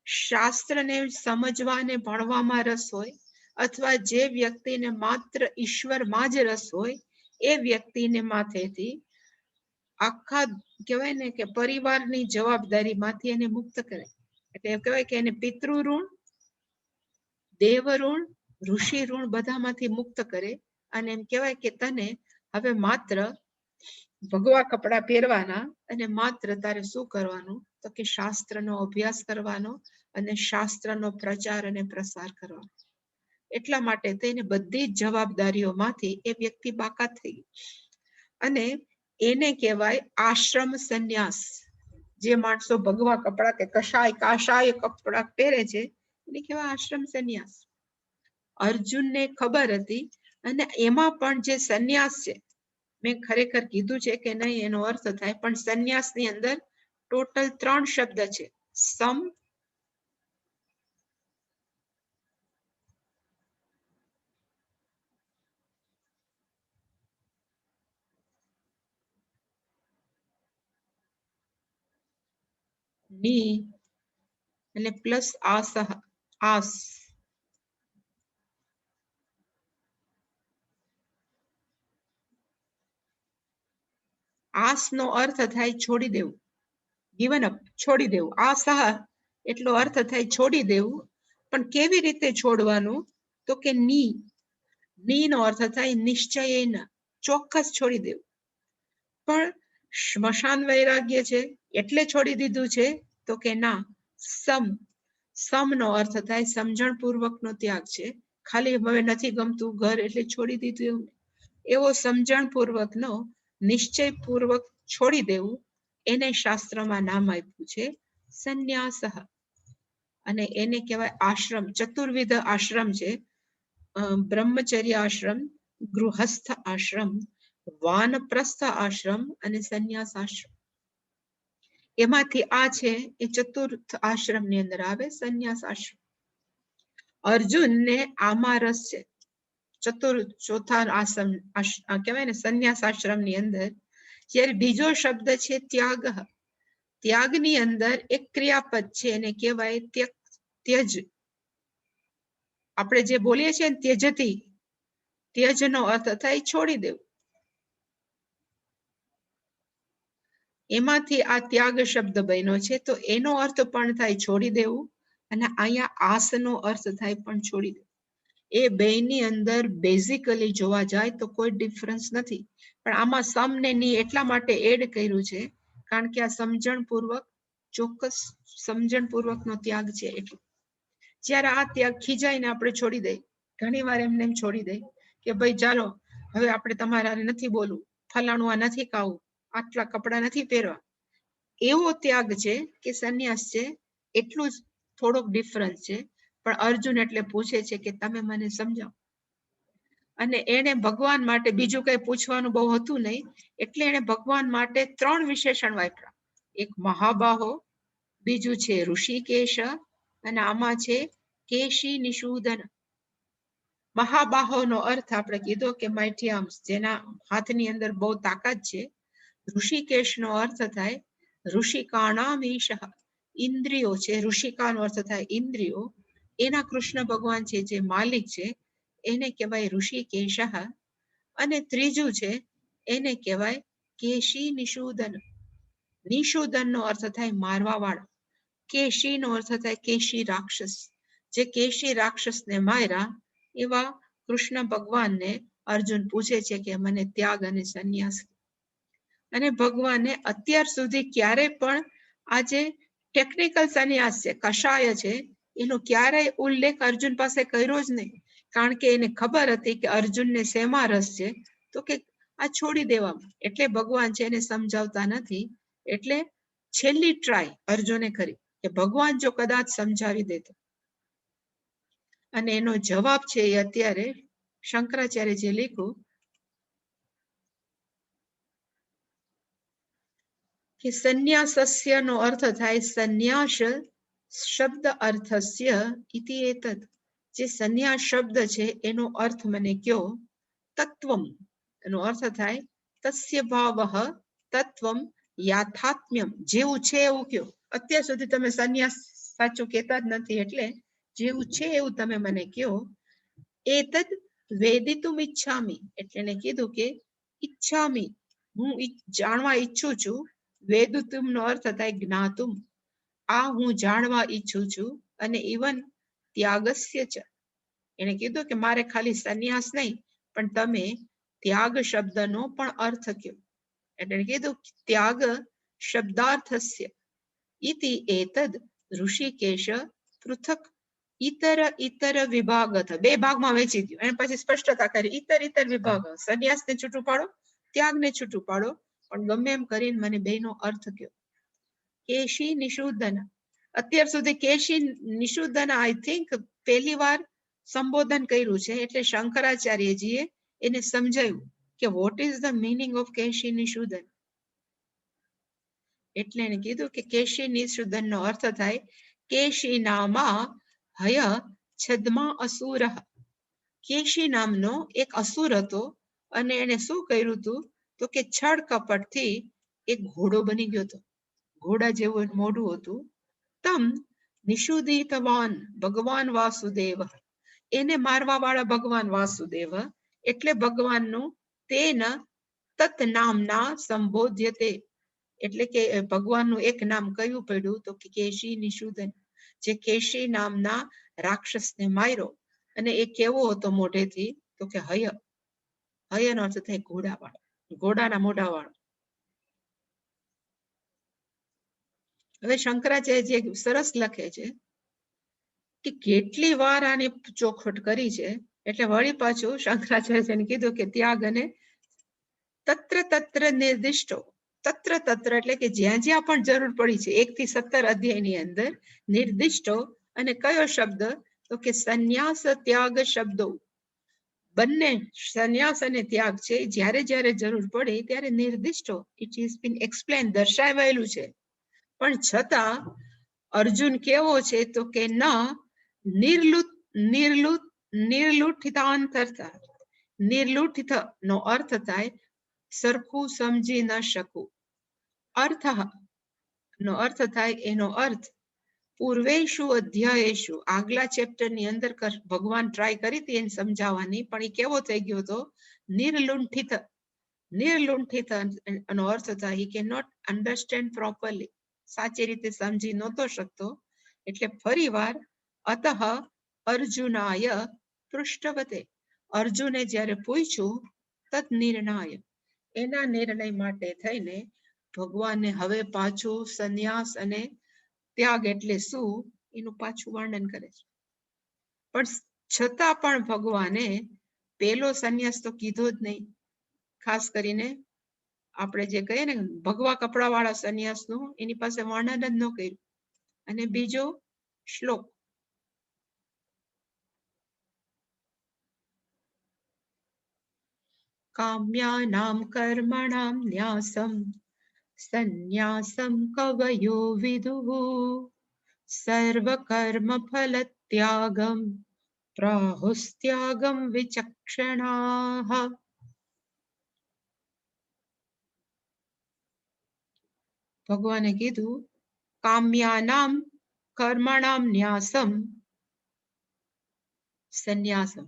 શાસ્ત્રને સમજવાને ભણવામાં રસ હોય, અથવા જે વ્યક્તિને માત્ર ઈશ્વરમાં જ રસ હોય, એ વ્યક્તિને માથેથી આખા કહેવાય ને કે પરિવારની જવાબદારીમાંથી એને મુક્ત કરે. એટલે એમ કહેવાય કે એને પિતૃ ઋણ, દેવ ઋણ, ઋષિ ઋણ બધામાંથી મુક્ત કરે. અને એમ કહેવાય કે તને હવે માત્ર ભગવા કપડા પહેરવાના અને માત્ર તારે શું કરવાનું, તો કે શાસ્ત્રનો અભ્યાસ કરવાનો અને શાસ્ત્રનો પ્રચાર અને પ્રસાર કરવાનો. એટલા માટે તેને બધી જ જવાબદારીઓમાંથી એ વ્યક્તિ બાકાત થઈ ગઈ. અને એને કહેવાય આશ્રમ સંન્યાસ. જે માણસો ભગવા કપડા કે કાશાય કપડા પહેરે છે એને કહેવાય આશ્રમ સંન્યાસ. અર્જુનને ખબર હતી, અને એમાં પણ જે સંન્યાસ છે, મેં ખરેખર કીધું છે કે નહીં એનો અર્થ થાય, પણ સંન્યાસની અંદર ટોટલ 3 શબ્દ છે, સમ, ની અને પ્લસ આસહ, આસ. આસનો અર્થ થાય છોડી દેવું, ગિવન અપ, છોડી દેવું. આસહ એટલો અર્થ થાય છોડી દેવું. પણ કેવી રીતે છોડવાનું, તો કે ની, નીનો અર્થ થાય નિશ્ચયેન, ચોક્કસ છોડી દેવું. પણ સ્મશાન વૈરાગ્ય છે એટલે છોડી દીધું છે, તો કે ના, સમ, સમનો અર્થ થાય સમજણપૂર્વકનો ત્યાગ છે. ખાલી હવે નથી ગમતું ઘર એટલે છોડી દીધું એવું, એવો સમજણપૂર્વકનો, નિશ્ચયપૂર્વક છોડી દેવું, એને શાસ્ત્રમાં નામ આપ્યું છે સંન્યાસઃ. અને એને કહેવાય આશ્રમ. ચતુર્વિધ આશ્રમ છે, બ્રહ્મચર્ય આશ્રમ, ગૃહસ્થ આશ્રમ, વાનપ્રસ્થ આશ્રમ અને સંન્યાસ આશ્રમ. એમાંથી આ છે એ ચતુર્થ આશ્રમની અંદર આવે, સંન્યાસ આશ્રમ. અર્જુનને આમાં રસ છે. ચોથા આશ્રમ કહેવાય ને સંન્યાસ આશ્રમની અંદર. જ્યારે બીજો શબ્દ છે ત્યાગ. ત્યાગની અંદર એક ક્રિયાપદ છે, એને કહેવાય ત્યજ. આપણે જે બોલીએ છીએ ને ત્યજતી, ત્યજનો અર્થ થાય છોડી દેવું. એમાંથી આ ત્યાગ શબ્દ બન્યો છે, તો એનો અર્થ પણ થાય છોડી દેવું, અને અહીંયા આસનો અર્થ થાય પણ છોડી દેવું. એ બેની અંદર બેઝિકલી જોવા જાય તો કોઈ ડિફરન્સ નથી, પણ આમાં સમ ને ની એટલા માટે એડ કર્યું છે કારણ કે આ સમજણપૂર્વક, ચોક્કસ સમજણપૂર્વકનો ત્યાગ છે. એટલું જ્યારે આ ત્યાગ ખીજાઈને આપણે છોડી દઈએ, ઘણી વાર એમને એમ છોડી દઈએ કે ભાઈ ચાલો હવે આપણે તમારા નથી બોલવું, ફલાણું આ નથી ખાવું, આટલા કપડા નથી પહેરવા, એવો ત્યાગ છે કે સંન્યાસ છે, એટલું જ થોડોક ડિફરન્સ છે. પણ અર્જુન એટલે પૂછે છે કે તમે મને સમજાવો. અને એને ભગવાન માટે બીજું કઈ પૂછવાનું બહુ હતું નહીં, એટલે એને ભગવાન માટે 3 વિશેષણ વાપર્યા. એક મહાબાહો, બીજું છે ઋષિકેશ, અને આમાં છે કેશી નિષૂદન. મહાબાહોનો અર્થ આપણે કીધો કે માઇટી આર્મ્સ, જેના હાથની અંદર બહુ તાકાત છે. ઋષિકેશનો અર્થ થાય ઋષિકાણામ ઈશઃ, ઇન્દ્રિયો છે. ઋષિકાનો અર્થ થાય ઇન્દ્રિયો. એના કૃષ્ણ ભગવાન છે જે માલિક છે, એને કહેવાય ઋષિકેશ. અને ત્રીજું છે એને કહેવાય કેશી નિષૂદન. નિષૂદનનો અર્થ થાય મારવા વાળો. કેશીનો અર્થ થાય કેશી રાક્ષસ. જે કેશી રાક્ષસને માર્યા એવા કૃષ્ણ ભગવાનને અર્જુન પૂછે છે કે મને ત્યાગ અને સંન્યાસ. અને ભગવાને અત્યાર સુધી ક્યારે પણ આ જે ટેકનિકલ સંન્યાસ છે, કષાય છે, એનો ક્યારેય ઉલ્લેખ અર્જુન પાસે કર્યો જ નહીં. કારણ કે એને ખબર હતી કે અર્જુનને શેમાં રસ છે, તો કે આ છોડી દેવામાં. એટલે ભગવાન છે એને સમજાવતા નથી. એટલે છેલ્લી ટ્રાય અર્જુને કરી કે ભગવાન જો કદાચ સમજાવી દેતો. અને એનો જવાબ છે એ અત્યારે શંકરાચાર્ય જે લખ્યું કે સંન્યાસસ્ય નો અર્થ થાય સંન્યાસ શબ્દ અર્થસ્ય ઇતિ એતદ. જે સંન્યાસ શબ્દ છે એનો અર્થ મને કયો. તત્વમ એનો અર્થ થાય તસ્ય ભાવઃ તત્વમ યાથાત્મ્યમ, જેવું છે એવું કયો. અત્યાર સુધી તમે સંન્યાસ સાચું કહેતા જ નથી, એટલે જેવું છે એવું તમે મને કયો. એતદ વેદિતુમ ઈચ્છામી, એટલે એને કીધું કે ઈચ્છામી, હું જાણવા ઈચ્છું છું. વેદિતુમ નો અર્થ થાય જ્ઞાતુમ, આ હું જાણવા ઈચ્છું છું. અને ઇવન ત્યાગસ્ય ચ, એને કીધું કે મારે ખાલી સંન્યાસ નહીં, પણ તમે ત્યાગ શબ્દનો પણ અર્થ કયો. એટલે કીધું ત્યાગ શબ્દાર્થસ્ય ઇતિ એતદ ઋષિકેશ પૃથક ઇતર ઇતર વિભાગત. 2 ભાગમાં વેચી દો. અને પછી સ્પષ્ટતા કરી ઇતર ઇતર વિભાગ. સંન્યાસને છૂટું પાડો, ત્યાગને છૂટું પાડો, પણ ગમે એમ કરીને મને બેનો અર્થ કયો. કેશી નિષૂદન, અત્યાર સુધી કેશી નિષૂદન આઈ થિંક પહેલી વાર સંબોધન કર્યું છે. એટલે શંકરાચાર્યજીએ એને સમજાવ્યું કે what is the meaning of કેશી નિષૂદન. એટલે એને કીધું કે કેશી નિષૂદન નો અર્થ થાય કેશી નામા હય છદ્મા અસુર. કેશી નામનો એક અસુર હતો, અને એને શું કર્યું હતું તો કે છળ કપટથી એક ઘોડો બની ગયો હતો. ઘોડા જેવું મોઢું હતું. તમ નિષુદિતવાન ભગવાન વાસુદેવ, એને મારવા વાળા ભગવાન વાસુદેવ. એટલે ભગવાનનું તેન તત નામના સંબોધ્યતે, એટલે કે ભગવાનનું એક નામ કયું પડ્યું તો કે કેશી નિષૂદન. જે કેશી નામના રાક્ષસને માર્યો. અને એ કેવો હતો મોઢેથી તો કે હય. હયનો અર્થ થાય ઘોડાવાળો, ઘોડાના મોઢાવાળો. હવે શંકરાચાર્ય સરસ લખે છે કે કેટલી વાર આની ચોખવટ કરી છે. એટલે વળી પાછું શંકરાચાર્યને કીધું કે ત્યાગ અને તત્ર તત્ર નિર્દિષ્ટો. તત્ર તત્ર એટલે કે જ્યાં જ્યાં પણ જરૂર પડી છે 1 થી 17 અધ્યાયની અંદર નિર્દિષ્ટો. અને કયો શબ્દ તો કે સંન્યાસ ત્યાગ શબ્દો. બંને સંન્યાસ અને ત્યાગ છે જ્યારે જ્યારે જરૂર પડે ત્યારે નિર્દિષ્ટો. ઇટ ઇઝ બીન એક્સપ્લેન, દર્શાવાયેલું છે. પણ છતાં અર્જુન કેવો છે તો કે ન નિર્લુઠિતાંતરતા. નિર્લુઠિત નો અર્થ થાય સરખું સમજી ન શકું. અર્થ નો અર્થ થાય એનો અર્થ પૂર્વેશુ અધ્યાયેશુ, આગલા ચેપ્ટરની અંદર ભગવાન ટ્રાય કરી હતી એને સમજાવવાની, પણ એ કેવો થઈ ગયો હતો નિર્લુંઠિત. નિર્લુંઠિત નો અર્થ થાય he cannot understand properly, સાચી રીતે સમજી નહોતો શકતો. એટલે ફરી વાર અતઃ અર્જુનાય પૃષ્ઠવતે, અર્જુને જ્યારે પૂછ્યું તદ નિર્ણય, એના નિર્ણય માટે થઈને ભગવાને હવે પાછું સંન્યાસ અને ત્યાગ એટલે શું એનું પાછું વર્ણન કરે છે. પણ છતાં પણ ભગવાને પેલો સંન્યાસ તો કીધો જ નહીં. ખાસ કરીને આપણે જે કહીએ ને ભગવા કપડા વાળા સંન્યાસનું એની પાસે વર્ણન જ ન કર્યું. અને બીજો શ્લોક કામ્યાનામ કર્મણામ ન્યાસમ સંન્યાસમ કવયો વિદુઃ સર્વ કર્મ ફલ ત્યાગમ પ્રાહુસ્ત્યાગમ વિચક્ષણાઃ. ભગવાને કીધું કામ્યાનામ કર્મણામ ન્યાસમ સંન્યાસમ.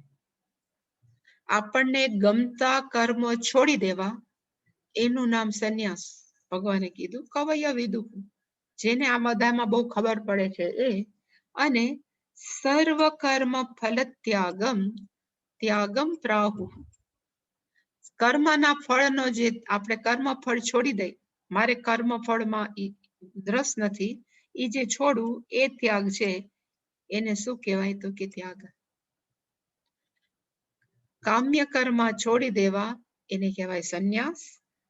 આપણને ગમતા કર્મો છોડી દેવા એનું નામ સંન્યાસ. ભગવાને કીધું કવય વિદુઃ, જેને આ બધામાં બહુ ખબર પડે છે એ. અને સર્વ કર્મ ફલ ત્યાગમ ત્યાગમ પ્રાહુ. કર્મના ફળનો જે આપણે કર્મ ફળ છોડી દઈ, મારે કર્મ ફળમાં રસ નથી, એ જે છોડવું એ ત્યાગ છે. એને શું કહેવાય તો કે ત્યાગ. કામ્ય કર્મ છોડી દેવા એને કહેવાય સંન્યાસ.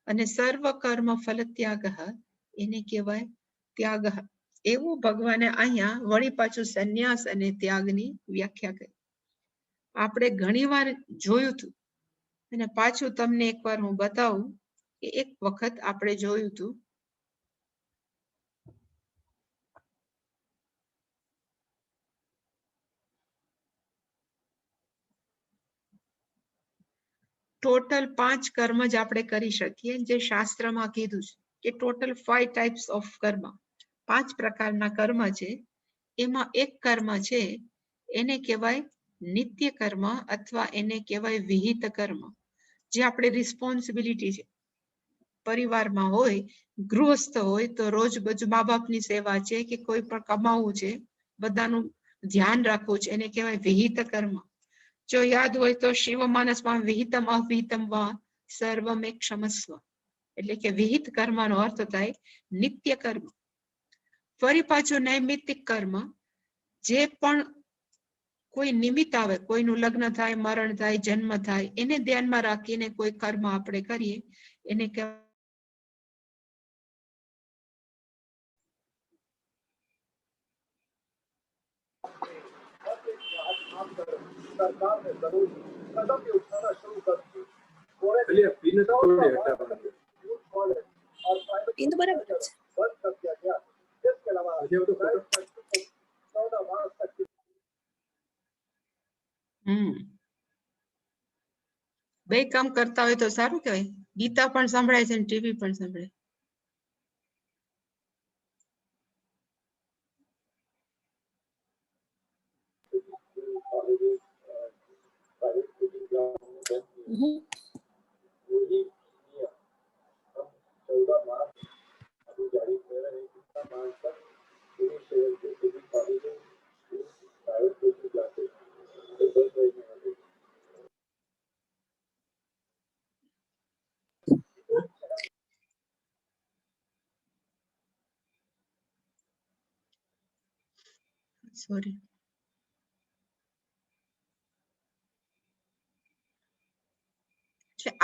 અને સર્વ કર્મ ફલ ત્યાગ એને કહેવાય ત્યાગ. એવું ભગવાને અહીંયા વળી પાછું સંન્યાસ અને ત્યાગની વ્યાખ્યા કરી. આપણે ઘણીવાર જોયું હતું અને પાછું તમને એકવાર હું બતાવું કે એક વખત આપણે જોયું હતું. ટોટલ 5 કર્મ જ આપણે કરી શકીએ, જે શાસ્ત્રમાં કીધું છે કે ટોટલ 5 ટાઈપ્સ ઓફ કર્મ, 5 પ્રકારના કર્મ છે. એમાં એક કર્મ છે એને કહેવાય નિત્ય કર્મ અથવા એને કહેવાય વિહિત કર્મ, જે આપણે રિસ્પોન્સિબિલિટી છે. પરિવારમાં હોય, ગૃહસ્થ હોય તો રોજ બજુ મા બાપની સેવા છે કે કોઈ પણ કમાવું છે, બધાનું ધ્યાન રાખવું છે, એને કહેવાય વિહિત કર્મ. જો યાદ હોય તો શિવ માનસમાં વિહિતમ અવિહિતમ વા સર્વમે ક્ષમસ્વ, એટલે કે વિહિત કર્મનો અર્થ થાય નિત્ય કર્મ. ફરી પાછું નૈમિત્તિક કર્મ, જે પણ કોઈ નિમિત્ત આવે, કોઈનું લગ્ન થાય, મરણ થાય, જન્મ થાય, એને ધ્યાનમાં રાખીને કોઈ કર્મ આપણે કરીએ એને કહેવાય બે કામ કરતા હોય તો સારું કહેવાય. ગીતા પણ સંભળાય છે અને ટીવી પણ સંભળાય. સોરી.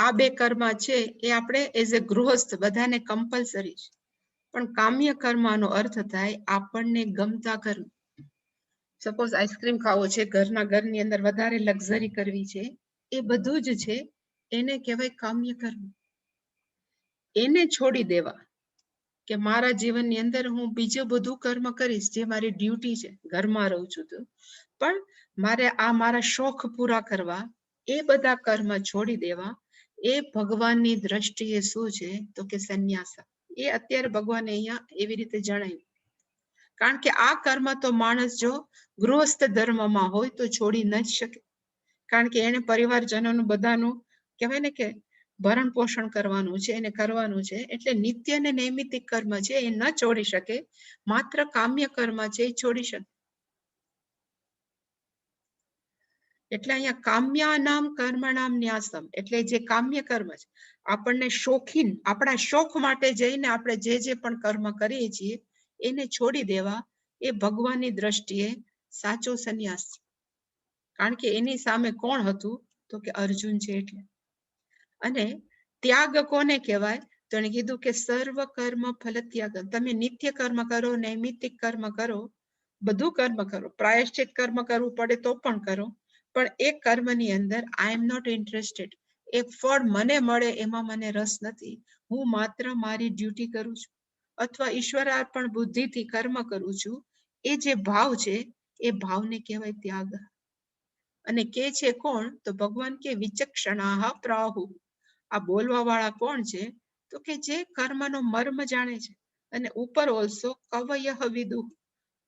આ બે કર્મ છે એ આપણે એઝ અ ગૃહસ્થ બધાને કમ્પલસરી છે. પણ કામ્ય કર્મનો અર્થ થાય આપણને ગમતા કર્મ. સપોઝ આઈસ્ક્રીમ ખાવો છે, ઘરની અંદર વધારે લક્ઝરી કરવી છે, એ બધું જ છે એને કહેવાય કામ્ય કર્મ. એને છોડી દેવા કે મારા જીવનની અંદર હું બીજું બધું કર્મ કરીશ, જે મારી ડ્યુટી છે, ઘરમાં રહું છું તો, પણ મારે આ મારા શોખ પૂરા કરવા, એ બધા કર્મ છોડી દેવા, એ ભગવાનની દ્રષ્ટિએ શું છે તો કે સંન્યાસ. એ અત્યારે ભગવાને અહીંયા એવી રીતે જણાવ્યું. કારણ કે આ કર્મ તો માણસ જો ગૃહસ્થ ધર્મમાં હોય તો છોડી ન જ શકે. કારણ કે એને પરિવારજનોનું બધાનું કહેવાય ને કે ભરણ પોષણ કરવાનું છે, એને કરવાનું છે. એટલે નિત્ય અને નૈમિત્તિક કર્મ છે એ ન છોડી શકે, માત્ર કામ્ય કર્મ છે એ છોડી શકે. એટલે અહીંયા કામ્યાનામ કર્મણામ ન્યાસમ, એટલે જે કામ્ય કર્મ છે, આપણને શોખીન, આપણા શોખ માટે જઈને આપણે જે પણ કર્મ કરીએ છીએ એને છોડી દેવા, એ ભગવાનની દ્રષ્ટિએ સાચો સંન્યાસ છે. કારણ કે એની સામે કોણ હતું તો કે અર્જુન છે એટલે. અને ત્યાગ કોને કહેવાય? તો એને કીધું કે સર્વ કર્મ ફલ ત્યાગ. તમે નિત્ય કર્મ કરો, નૈમિત્તિક કર્મ કરો, બધું કર્મ કરો, પ્રાયશ્ચિત કર્મ કરવું પડે તો પણ કરો, પણ એ કર્મની અંદર આઈ એમ નોટ ઇન્ટરેસ્ટેડ. એ ફળ મને મળે એમાં મને રસ નથી. હું માત્ર મારી ડ્યુટી કરું છું, અથવા ઈશ્વરાર્પણ બુદ્ધિથી કર્મ કરું છું. એ જે ભાવ છે એ ભાવને કહેવાય ત્યાગ. અને કે છે કોણ? તો ભગવાન કે વિચક્ષણાહ પ્રાહુ. આ બોલવા વાળા કોણ છે? તો કે જે કર્મનો મર્મ જાણે છે. અને ઉપર ઓલસો કવય વિદુ,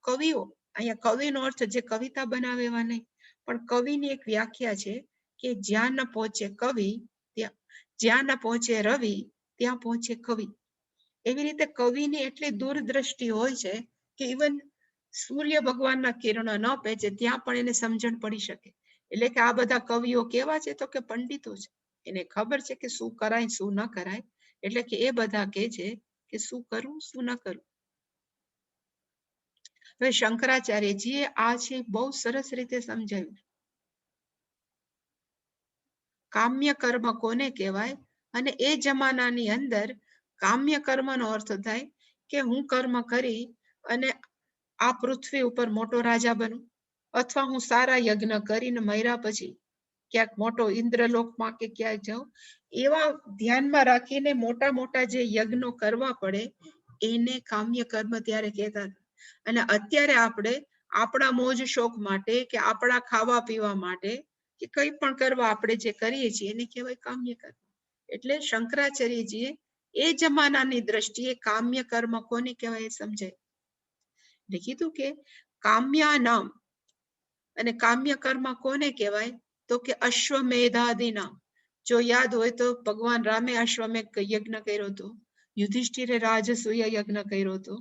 કવિઓ. અહીંયા કવિનો અર્થ જે કવિતા બનાવે એવા નહીં, પણ કવિની એક વ્યાખ્યા છે કે જ્યાં ન પહોંચે કવિ ત્યાં, જ્યાં ન પહોંચે રવિ ત્યાં પહોંચે કવિ. એવી રીતે કવિની એટલી દૂરદ્રષ્ટિ હોય છે કે ઇવન સૂર્ય ભગવાનના કિરણો ન પહોંચે ત્યાં પણ એને સમજણ પડી શકે. એટલે કે આ બધા કવિઓ કેવા છે? તો કે પંડિતો છે. એને ખબર છે કે શું કરાય શું ન કરાય. એટલે કે એ બધા કે છે કે શું કરવું શું ન કરવું. હવે શંકરાચાર્યજીએ આ છે બહુ સરસ રીતે સમજાવ્યું. કામ્ય કર્મ કોને કહેવાય? અને એ જમાનાની અંદર કામ્ય કર્મનો અર્થ થાય કે હું કર્મ કરી અને આ પૃથ્વી ઉપર મોટો રાજા બનું, અથવા હું સારા યજ્ઞ કરીને મર્યા પછી ક્યાંક મોટો ઇન્દ્રલોકમાં કે ક્યાંક જાઉં, એવા ધ્યાનમાં રાખીને મોટા મોટા જે યજ્ઞો કરવા પડે એને કામ્ય કર્મ ત્યારે કહેતા હતા. અને અત્યારે આપણે આપણા મોજ શોખ માટે કે આપણા ખાવા પીવા માટે કે કંઈ પણ કરવા આપણે જે કરીએ છીએ એને કહેવાય કામ્ય કર્મ. એટલે શંકરાચાર્યજીએ એ જમાનાની દ્રષ્ટિએ કામ્ય કર્મ કોને કહેવાય એ સમજાય. એટલે કીધું કે કામ્યા નામ. અને કામ્ય કર્મ કોને કહેવાય? તો કે અશ્વમેધાદિના. જો યાદ હોય તો ભગવાન રામે અશ્વમેધ યજ્ઞ કર્યો હતો, યુધિષ્ઠિરે રાજસૂય યજ્ઞ કર્યો હતો.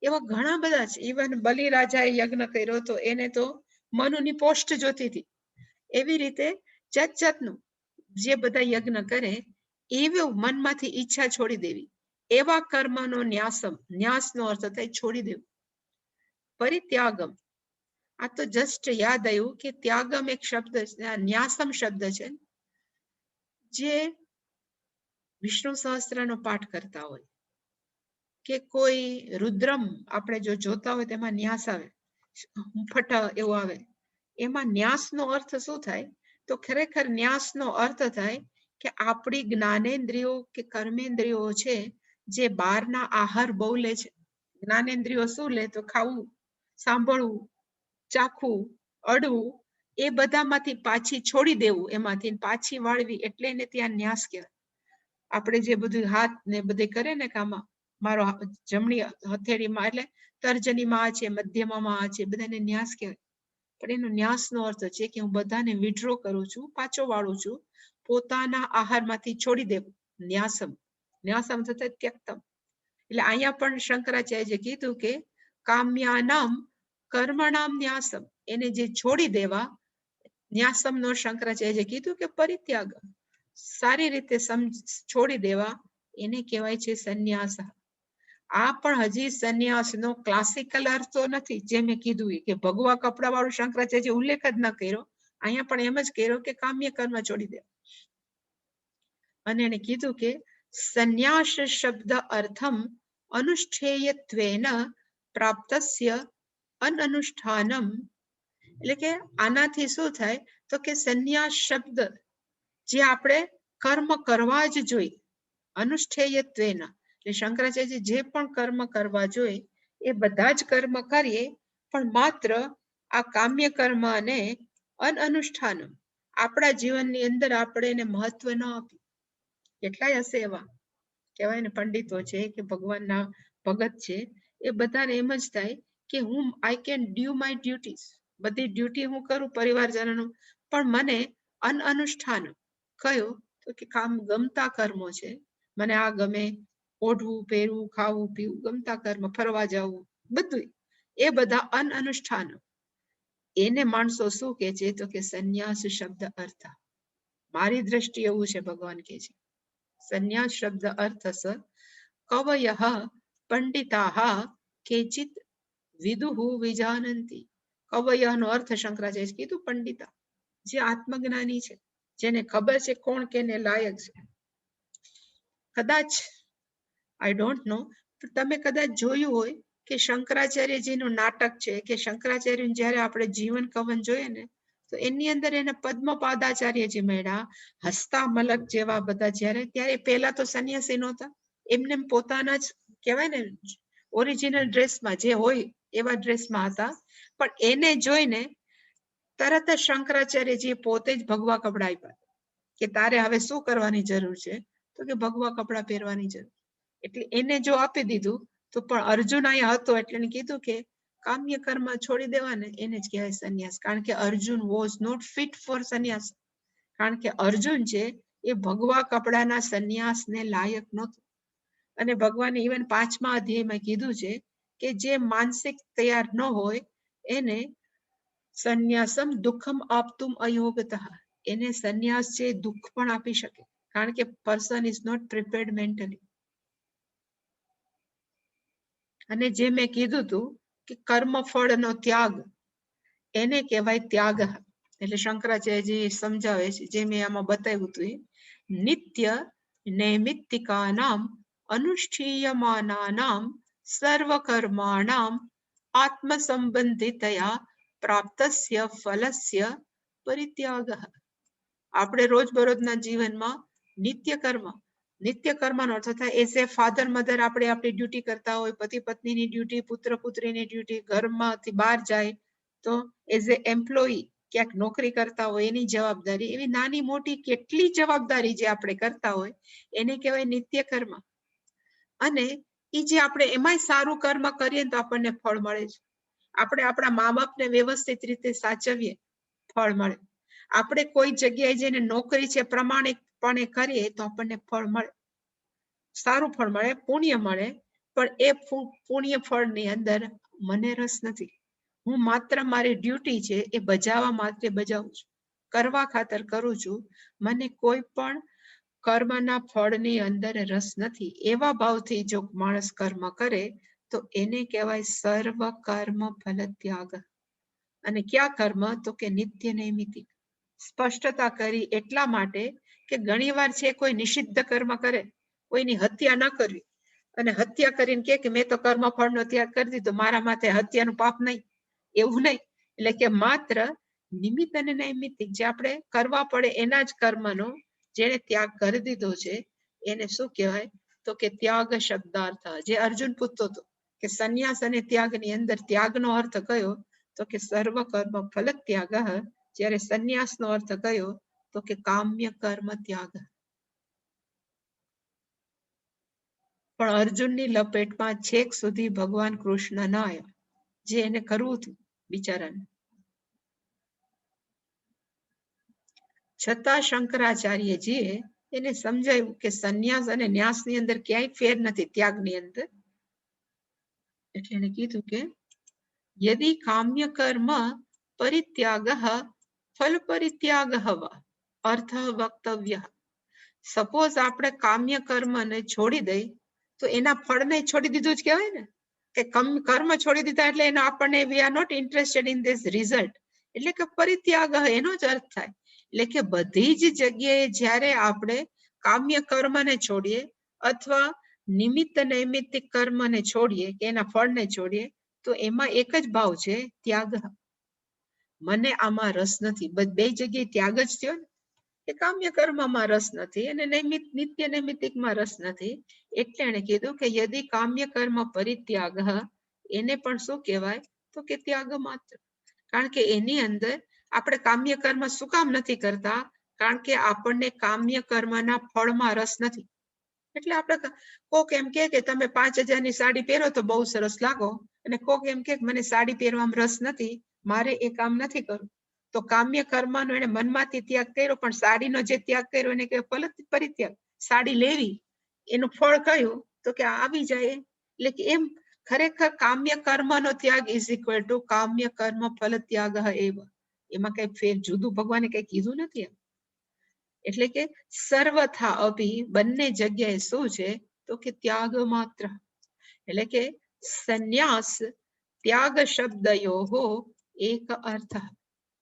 એવા ઘણા બધા છે. ઇવન બલિરાજાએ યજ્ઞ કર્યો હતો, એને તો મનુની પોસ્ટ જોતી હતી. એવી રીતે જાત જાતનું જે બધા યજ્ઞ કરે એવું મનમાંથી ઈચ્છા છોડી દેવી, એવા કર્મનો ન્યાસમ. ન્યાસનો અર્થ થાય છોડી દેવું. પરિત્યાગમ. આ તો જસ્ટ યાદ આવ્યું કે ત્યાગમ એક શબ્દ, ન્યાસમ શબ્દ છે. જે વિષ્ણુ સહસ્ત્રનો પાઠ કરતા હોય કે કોઈ રુદ્રમ આપણે જો જોતા હોય તેમાં ન્યાસ આવે, ફટ એવો આવે, એમાં ન્યાસનો અર્થ શું થાય? તો ખરેખર ન્યાસનો અર્થ થાય કે આપણી જ્ઞાનેન્દ્રિયો કે કર્મેન્દ્રિયો છે જે બહારના આહાર બહુ લે છે. જ્ઞાનેન્દ્રિયો શું લે? તો ખાવું, સાંભળવું, ચાખવું, અડવું, એ બધામાંથી પાછી છોડી દેવું, એમાંથી પાછી વાળવી, એટલે એને ત્યાં ન્યાસ કહેવાય. આપણે જે બધું હાથ ને બધે કરે ને કામાં, મારો જમણી હથેળીમાં એટલે તર્જનીમાં આ છે, મધ્યમાં આ છે, બધાને ન્યાસ કહેવાય. પણ એનો ન્યાસનો અર્થ છે કે હું બધાને વિડ્રો કરું છું, પાછો વાળું છું, પોતાના આહારમાંથી છોડી દેવું. ન્યાસમ. ન્યાસમ થતા ત્યક્તમ. એટલે અહીંયા પણ શંકરાચાર્યએ કીધું કે કામ્યાનામ કર્મણામ ન્યાસમ. એને જે છોડી દેવા, ન્યાસમનો શંકરાચાર્યએ કીધું કે પરિત્યાગ. સારી રીતે છોડી દેવા એને કહેવાય છે સંન્યાસ. આ પણ હજી સંન્યાસનો ક્લાસિકલ અર્થ તો નથી, જે મેં કીધું કે ભગવા કપડા વાળું શંકરાચાર્ય ઉલ્લેખ જ ન કર્યો. અહીંયા પણ એમ જ કર્યો કે કામ્ય કર્મ છોડી દે. અને એને કીધું કે સંન્યાસ શબ્દ અર્થમ અનુષ્ઠેયત્વેન પ્રાપ્તસ્ય અનનુષ્ઠાનમ. એટલે કે આનાથી શું થાય? તો કે સંન્યાસ શબ્દ જે આપણે કર્મ કરવા જ જોઈએ, અનુષ્ઠેયત્વેન. એટલે શંકરાચાર્ય જે પણ કર્મ કરવા જોઈએ એ બધા જ કર્મ કરીએ, પણ માત્ર આ કામ્ય કર્મ અને અનનુષ્ઠાનમ આપણા જીવનની અંદર આપણે એને મહત્વ ન આપીએ. કેટલાય હશે એવા કહેવાય ને પંડિતો છે કે ભગવાનના ભગત છે, એ બધાને એમ જ થાય કે હું I can do my duties, બધી ડ્યુટી હું કરું પરિવારજનોનું, પણ મને અનઅનુષ્ઠાન કયો? તો કે કામ ગમતા કર્મો છે. મને આ ગમે, ઓઢવું, પહેરવું, ખાવું, પીવું, ગમતા કર્મ, ફરવા જવું, બધું એ બધા અનઅનુષ્ઠાન. એને માણસો શું કે છે? તો કે સંન્યાસ શબ્દ અર્થ. મારી દ્રષ્ટિ એવું છે, ભગવાન કે છે સંન્યાસ શબ્દ અર્થ સ કવયઃ પંડિતાઃ કેચિત વિદુઃ વિજાનંતિ. કવયઃ નો અર્થ શંકરાચાર્ય કીધું પંડિતા, જે આત્મજ્ઞાની છે. જેને ખબર છે કોણ કેને લાયક છે. કદાચ આઈ ડોન્ટ નો, તમે કદાચ જોયું હોય કે શંકરાચાર્યજીનું નાટક છે કે શંકરાચાર્ય જયારે આપણે જીવન કવન જોઈએ ને, તો એની અંદર એને પદ્મપાદાચાર્યજી મળ્યા, હસ્તા મલક જેવા બધા જયારે, ત્યારે પહેલા તો સંન્યાસી નહોતા, એમને પોતાના જ કહેવાય ને ઓરિજિનલ ડ્રેસમાં જે હોય એવા ડ્રેસમાં હતા, પણ એને જોઈને તરત જ શંકરાચાર્યજી પોતે જ ભગવા કપડા આપ્યા કે તારે હવે શું કરવાની જરૂર છે, તો કે ભગવા કપડા પહેરવાની જરૂર. એટલે એને જો આપી દીધું તો, પણ અર્જુન અહીંયા હતો એટલે એને કીધું કે કામ્ય કર્મ છોડી દેવાને એને જ કહેવાય સંન્યાસ, કારણ કે Arjun was not fit for સંન્યાસ, કારણ કે અર્જુન છે એ ભગવા કપડાના સંન્યાસને લાયક નહોતો. અને ભગવાને ઇવન 5મા અધ્યાયમાં કીધું છે કે જે માનસિક તૈયાર ન હોય એને સંન્યાસમ દુઃખમ આપતું અયોગતઃ, એને સંન્યાસ છે દુઃખ પણ આપી શકે, કારણ કે person is not prepared mentally. અને જે મેં કીધું હતું કે કર્મ ફળનો ત્યાગ એને કહેવાય ત્યાગ. એટલે શંકરાચાર્યજી સમજાવે છે, જે મેં આમાં બતાવ્યું હતું, નિત્ય નૈમિત્તિકાનામ અનુષ્ઠીયમાનાનામ સર્વકર્માણામ આત્મસંબંધિતયા પ્રાપ્તસ્ય ફલસ્ય પરિત્યાગ. આપણે રોજબરોજના જીવનમાં નિત્ય કર્મનો અર્થ થાય એઝ એ ફાધર મધર આપણે આપણી ડ્યુટી કરતા હોય, પતિ પત્નીની ડ્યુટી, પુત્ર પુત્રીની ડ્યુટી, ઘરમાંથી બહાર જાય તો એઝ એ એમ્પ્લોયી ક્યાંક નોકરી કરતા હોય એની જવાબદારી, એવી નાની મોટી કેટલી જવાબદારી જે આપણે કરતા હોય એને કહેવાય નિત્ય કર્મ. અને એ જે આપણે એમાંય સારું કર્મ કરીએ તો આપણને ફળ મળે છે. આપણે આપણા મા બાપને વ્યવસ્થિત રીતે સાચવીએ ફળ મળે. આપણે કોઈ જગ્યાએ જઈને નોકરી છે પ્રમાણિકપણે કરીએ તો આપણને ફળ મળે, સારું ફળ મળે, પુણ્ય મળે. પણ એ પુણ્ય ફળની અંદર મને રસ નથી. હું માત્ર મારી ડ્યુટી છે એ બજાવવા માટે બજાવું છું, કરવા ખાતર કરું છું. મને કોઈ પણ કર્મના ફળની અંદર રસ નથી. એવા ભાવથી જો માણસ કર્મ કરે તો એને કહેવાય સર્વ કર્મ ફલ ત્યાગ. અને ક્યાં કર્મ, તો કે નિત્ય નૈમિતિક. સ્પષ્ટતા કરી એટલા માટે કે ઘણી વાર છે કોઈ નિષિદ્ધ કર્મ કરે, કોઈની હત્યા ન કરવી, અને હત્યા કરીને કે મેં તો કર્મ ફળનો ત્યાગ કરી દીધો, મારા માથે હત્યાનું પાપ નહીં, એવું નહીં. એટલે કે માત્ર નિમિત્ત અને નૈમિત્તિક જે આપણે કરવા પડે એના જ કર્મનો જેને ત્યાગ કરી દીધો છે એને શું કહેવાય, તો કે ત્યાગ શબ્દાર્થ. જે અર્જુન પૂછતો હતો કે સંન્યાસ અને ત્યાગની અંદર ત્યાગનો અર્થ કયો, તો કે સર્વ કર્મ ફલ ત્યાગ. જ્યારે સંન્યાસનો અર્થ કયો, તો કે કામ્ય કર્મ ત્યાગ. પણ અર્જુનની લપેટમાં છેક સુધી ભગવાન કૃષ્ણ ન આવ્યા, જે એને કરવું હતું બિચારાને. છતાં શંકરાચાર્યજીએ એને સમજાયું કે સંન્યાસ અને ન્યાસની અંદર ક્યાંય ફેર નથી, ત્યાગની અંદર. એટલે એને કીધું કે યદિ કામ્ય કર્મ પરિત્યાગ ફલ પરિત્યાગ અર્થ વક્તવ્ય. સપોઝ આપણે કામ્ય કર્મને છોડી દઈ તો એના ફળને છોડી દીધું જ કહેવાય ને, કે કર્મ છોડી દીધા એટલે એનો આપણને we are not interested in this result, એટલે કે પરિત્યાગ એનો જ અર્થ થાય. એટલે કે બધી જ જગ્યાએ જ્યારે આપણે કામ્ય કર્મને છોડીએ અથવા નિમિત્ત નૈમિત્તિક કર્મને છોડીએ કે એના ફળને છોડીએ તો એમાં એક જ ભાવ છે, ત્યાગ. મને આમાં રસ નથી, બે જગ્યાએ ત્યાગ જ થયો ને, કે કામ્ય કર્મમાં રસ નથી અને નિત્ય નૈમિત્તિકમાં રસ નથી. એટલે એને કીધું કે યદિ કામ્ય કર્મ પરિત્યાગ, એને પણ શું કહેવાય, તો કે ત્યાગ માત્ર. કારણ કે એની અંદર આપણે કામ્ય કર્મ શું કામ નથી કરતા, કારણ કે આપણને કામ્ય કર્મના ફળમાં રસ નથી. એટલે આપણે કોક એમ કે તમે 5000ની સાડી પહેરો તો બહુ સરસ લાગો, અને કોક એમ કે મને સાડી પહેરવામાં રસ નથી, મારે એ કામ નથી કરવું. તો કામ્ય કર્મનો એને મનમાંથી ત્યાગ કર્યો, પણ સાડીનો જે ત્યાગ કર્યો એને કે ફલ પરિત્યાગ. સાડી લેવી એનું ફળ કયું, તો કે આવી જાય. એટલે કે એમ ખરેખર કામ્ય કર્મનો ત્યાગ ઇઝ ઇક્વલ ટુ કામ્ય કર્મ ફલ ત્યાગ એવ. એમાં કઈ ફેર જુદું ભગવાને કઈ કીધું નથી. એટલે કે સર્વથા અભી બંને જગ્યાએ શું છે, તો કે ત્યાગ માત્ર. એટલે કે સંન્યાસ ત્યાગ શબ્દયો એક અર્થ.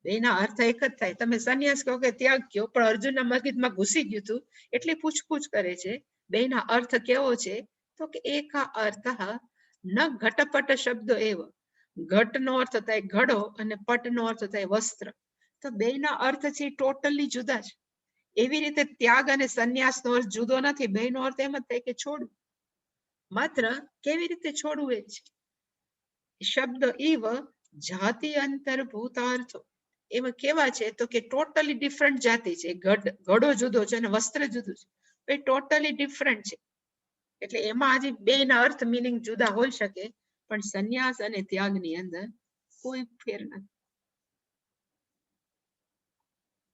બેના અર્થ એક જ થાય. તમે સંન્યાસ કહો કે ત્યાગ કહો, પણ અર્જુનના મગજમાં ઘૂસી ગયું હતું એટલે પૂછપૂછ કરે છે. બેના અર્થ કેવો છે? તો કે એકા અર્થ ન ઘટપટ શબ્દો એવ. ઘટનો અર્થ થાય ઘડો અને પટનો અર્થ થાય વસ્ત્ર. તો બેના અર્થ છે ટોટલી જુદા છે. એવી રીતે ત્યાગ અને સંન્યાસનો અર્થ જુદો નથી. બેનો અર્થ એમ જ થાય કે છોડવું. માત્ર કેવી રીતે છોડવું એ છે. શબ્દ ઈવ જાતિ અંતર્ભૂતાર્થો એમાં કેવા છે તો કે ટોટલી ડિફરન્ટ જાતિ છે. ઘડો જુદો છે અને વસ્ત્ર જુદું છે. એ ટોટલી ડિફરન્ટ છે. એટલે એમાં હજી બેના અર્થ મિનિંગ જુદા હોઈ શકે, પણ સંન્યાસ અને ત્યાગની અંદર કોઈ ફેર નથી.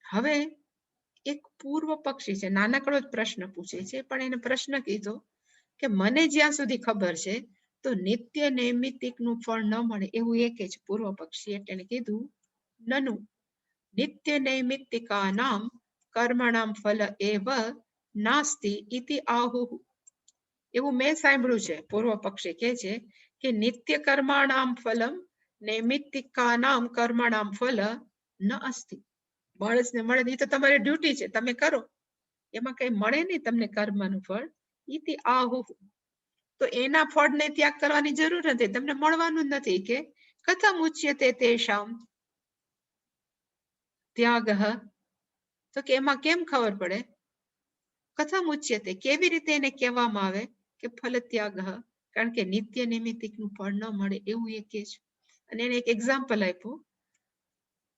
હવે એક પૂર્વ પક્ષી છે, નાનકડો જ પ્રશ્ન પૂછે છે, પણ એને પ્રશ્ન કીધો કે મને જ્યાં સુધી ખબર છે તો નિત્ય નૈમિત્તિકનું ફળ ન મળે એવું એક જ પૂર્વ પક્ષી. એટલે એને કીધું નનુ નિત્ય નૈમિત્તિકાનામ કર્મણામ ફલ એવ નાસ્તિ ઇતિ આહુ. એવું મેં સાંભળ્યું છે. પૂર્વ પક્ષી કહે છે કે નિત્ય કર્માણામ ફલમ નૈમિત્તિકાનામ કર્મણામ ફલ ન અસ્તિ. માણસને મળે એ તો તમારી ડ્યુટી છે, તમે કરો, એમાં કઈ મળે નહીં તમને કર્મનું ફળ. ઇતિ આહુ, તો એના ફળને ત્યાગ કરવાની જરૂર નથી, તમને મળવાનું જ નથી. કે કથમ ઉચ્યતે તેષામ ત્યાગ, તો કે એમાં કેમ ખબર પડે? કથમ ઉચ્યતે, કેવી રીતે એને કહેવામાં આવે કે ફલ ત્યાગ, કારણ કે નિત્ય નૈમિત્તિકનું ફળ ન મળે એવું એ કે છે. અને એને એક એક્ઝામ્પલ આપ્યું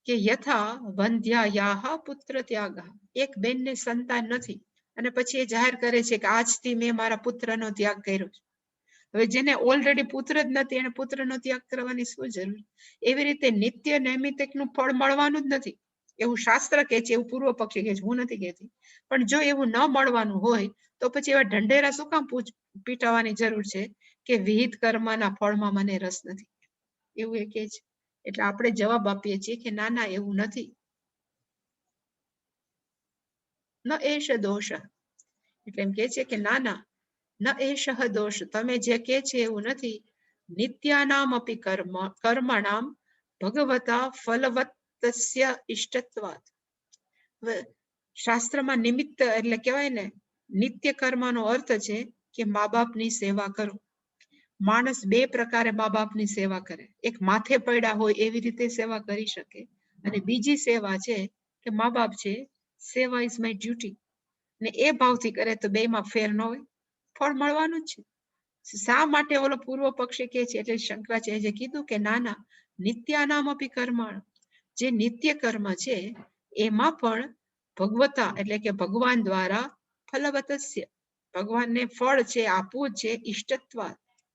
કે યથા વંધ્યાયાહ પુત્ર ત્યાગ. એક બેનને સંતાન નથી અને પછી એ જાહેર કરે છે કે આજથી મેં મારા પુત્રનો ત્યાગ કર્યો છે. હવે જેને ઓલરેડી પુત્ર જ નથી એને પુત્રનો ત્યાગ કરવાની શું જરૂર? એવી રીતે નિત્ય નૈમિત્તિકનું ફળ મળવાનું જ નથી એવું શાસ્ત્ર કહે છે, એવું પૂર્વ પક્ષી કહે છે, હું નથી કહેતી. પણ જો એવું ન મળવાનું હોય તો પછી એવા ઢંઢેરા શું કામ પીટાવાની જરૂર છે કે વિહિત કર્મના ફળમાં મને રસ નથી, એવું એ કહે છે. એટલે આપણે જવાબ આપીએ છીએ કે ના ના એવું નથી. ન એશ દોષ, એટલે એમ કે છે કે ના ના ન એશ દોષ, તમે જે કે છે એવું નથી. નિત્યાનામ અપી કર્મણામ ભગવતા ફલવત્તસ્ય ઇષ્ટત્વાત. શાસ્ત્રમાં નિમિત્ત એટલે કહેવાય ને, નિત્ય કર્મનો અર્થ છે કે મા બાપની સેવા કરો. માણસ બે પ્રકારે મા બાપની સેવા કરે. એક માથે પડ્યા હોય એવી રીતે સેવા કરી શકે, અને બીજી સેવા છે કે મા બાપ છે, સેવા ઇઝ માય ડ્યુટી, ને એ ભાવથી કરે તો બેમાં ફેર ન હોય, ફળ મળવાનું જ છે. શા માટે ઓલો પૂર્વ પક્ષી કે છે? એટલે શંકરાચાર્ય કીધું કે ના ના નિત્યાનામ અપી કર્મણ, જે નિત્ય કર્મ છે એમાં પણ ભગવતા એટલે કે ભગવાન દ્વારા ફલવતસ્ય, ભગવાનને ફળ છે આપવું છે, ઇષ્ટત્વા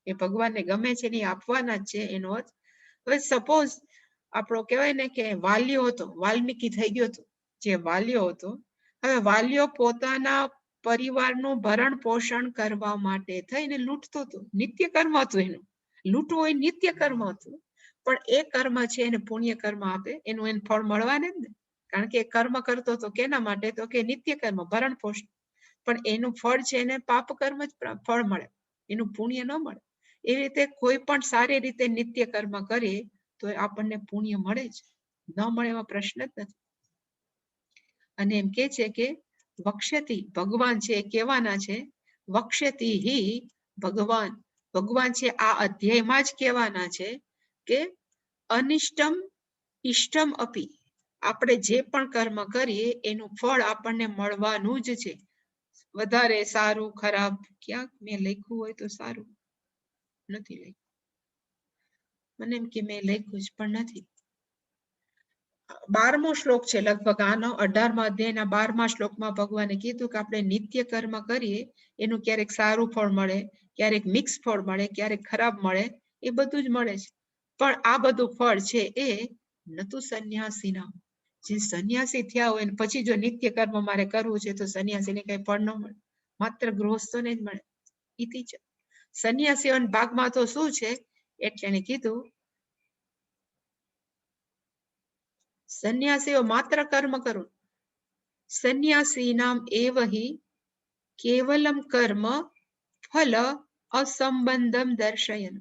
એ ભગવાનને ગમે છે ને આપવાના જ છે એનો અર્થ. હવે સપોઝ આપણો કહેવાય ને કે વાલ્યો હતો, વાલ્મીકી થઈ ગયો હતો, જે વાલ્યો હતો, હવે વાલ્યો પોતાના પરિવારનું ભરણ પોષણ કરવા માટે થઈને લૂંટતો હતો. નિત્ય કર્મ હતું એનું, લૂંટવું એ નિત્ય કર્મ હતું. પણ એ કર્મ છે એને પુણ્ય કર્મ આપે, એનું એને ફળ મળવાને જ ને, કારણ કે કર્મ કરતો હતો કેના માટે? તો કે નિત્ય કર્મ, ભરણ પોષણ. પણ એનું ફળ છે એને પાપ કર્મ જ ફળ મળે, એનું પુણ્ય ન મળે. એવી રીતે કોઈ પણ સારી રીતે નિત્ય કર્મ કરીએ તો આપણને પુણ્ય મળે જ, ન મળે એવા પ્રશ્ન જ નથી. અને એમ કે છે કે વક્ષ્યતિ, ભગવાન છે એ કહેવાના છે, વક્ષ્યતિ હિ ભગવાન, ભગવાન છે આ અધ્યાયમાં જ કહેવાના છે કે અનિષ્ટમ ઇષ્ટમ અપી, આપણે જે પણ કર્મ કરીએ એનું ફળ આપણને મળવાનું જ છે. વધારે સારું ખરાબ ક્યાંક મેં લખ્યું હોય તો સારું, નથી લખ્યું, મને એમ કે મેં લખ્યું જ પણ નથી. 12મો શ્લોક છે લગભગ આનો, 18મા અધ્યાયના 12મા શ્લોકમાં ભગવાને કીધું કે આપણે નિત્ય કર્મ કરીએ એનું ક્યારેક સારું ફળ મળે, ક્યારેક મિક્સ ફળ મળે, ક્યારેક ખરાબ મળે, એ બધું જ મળે છે. પણ આ બધું ફળ છે એ નતું સંન્યાસીના, જે સંન્યાસી થયા હોય પછી જો નિત્ય કર્મ મારે કરવું છે તો સંન્યાસીને કઈ ફળ ન મળે, માત્ર ગૃહસ્થોને જ મળે. ઇતિ છે સંન્યાસીઓના ભાગમાં તો શું છે? એટલે એને કીધું સંન્યાસીઓ માત્ર કર્મ કરો. સંન્યાસીનામ એવ હિ કેવલમ કર્મ ફલ અસંબંધમ દર્શયન.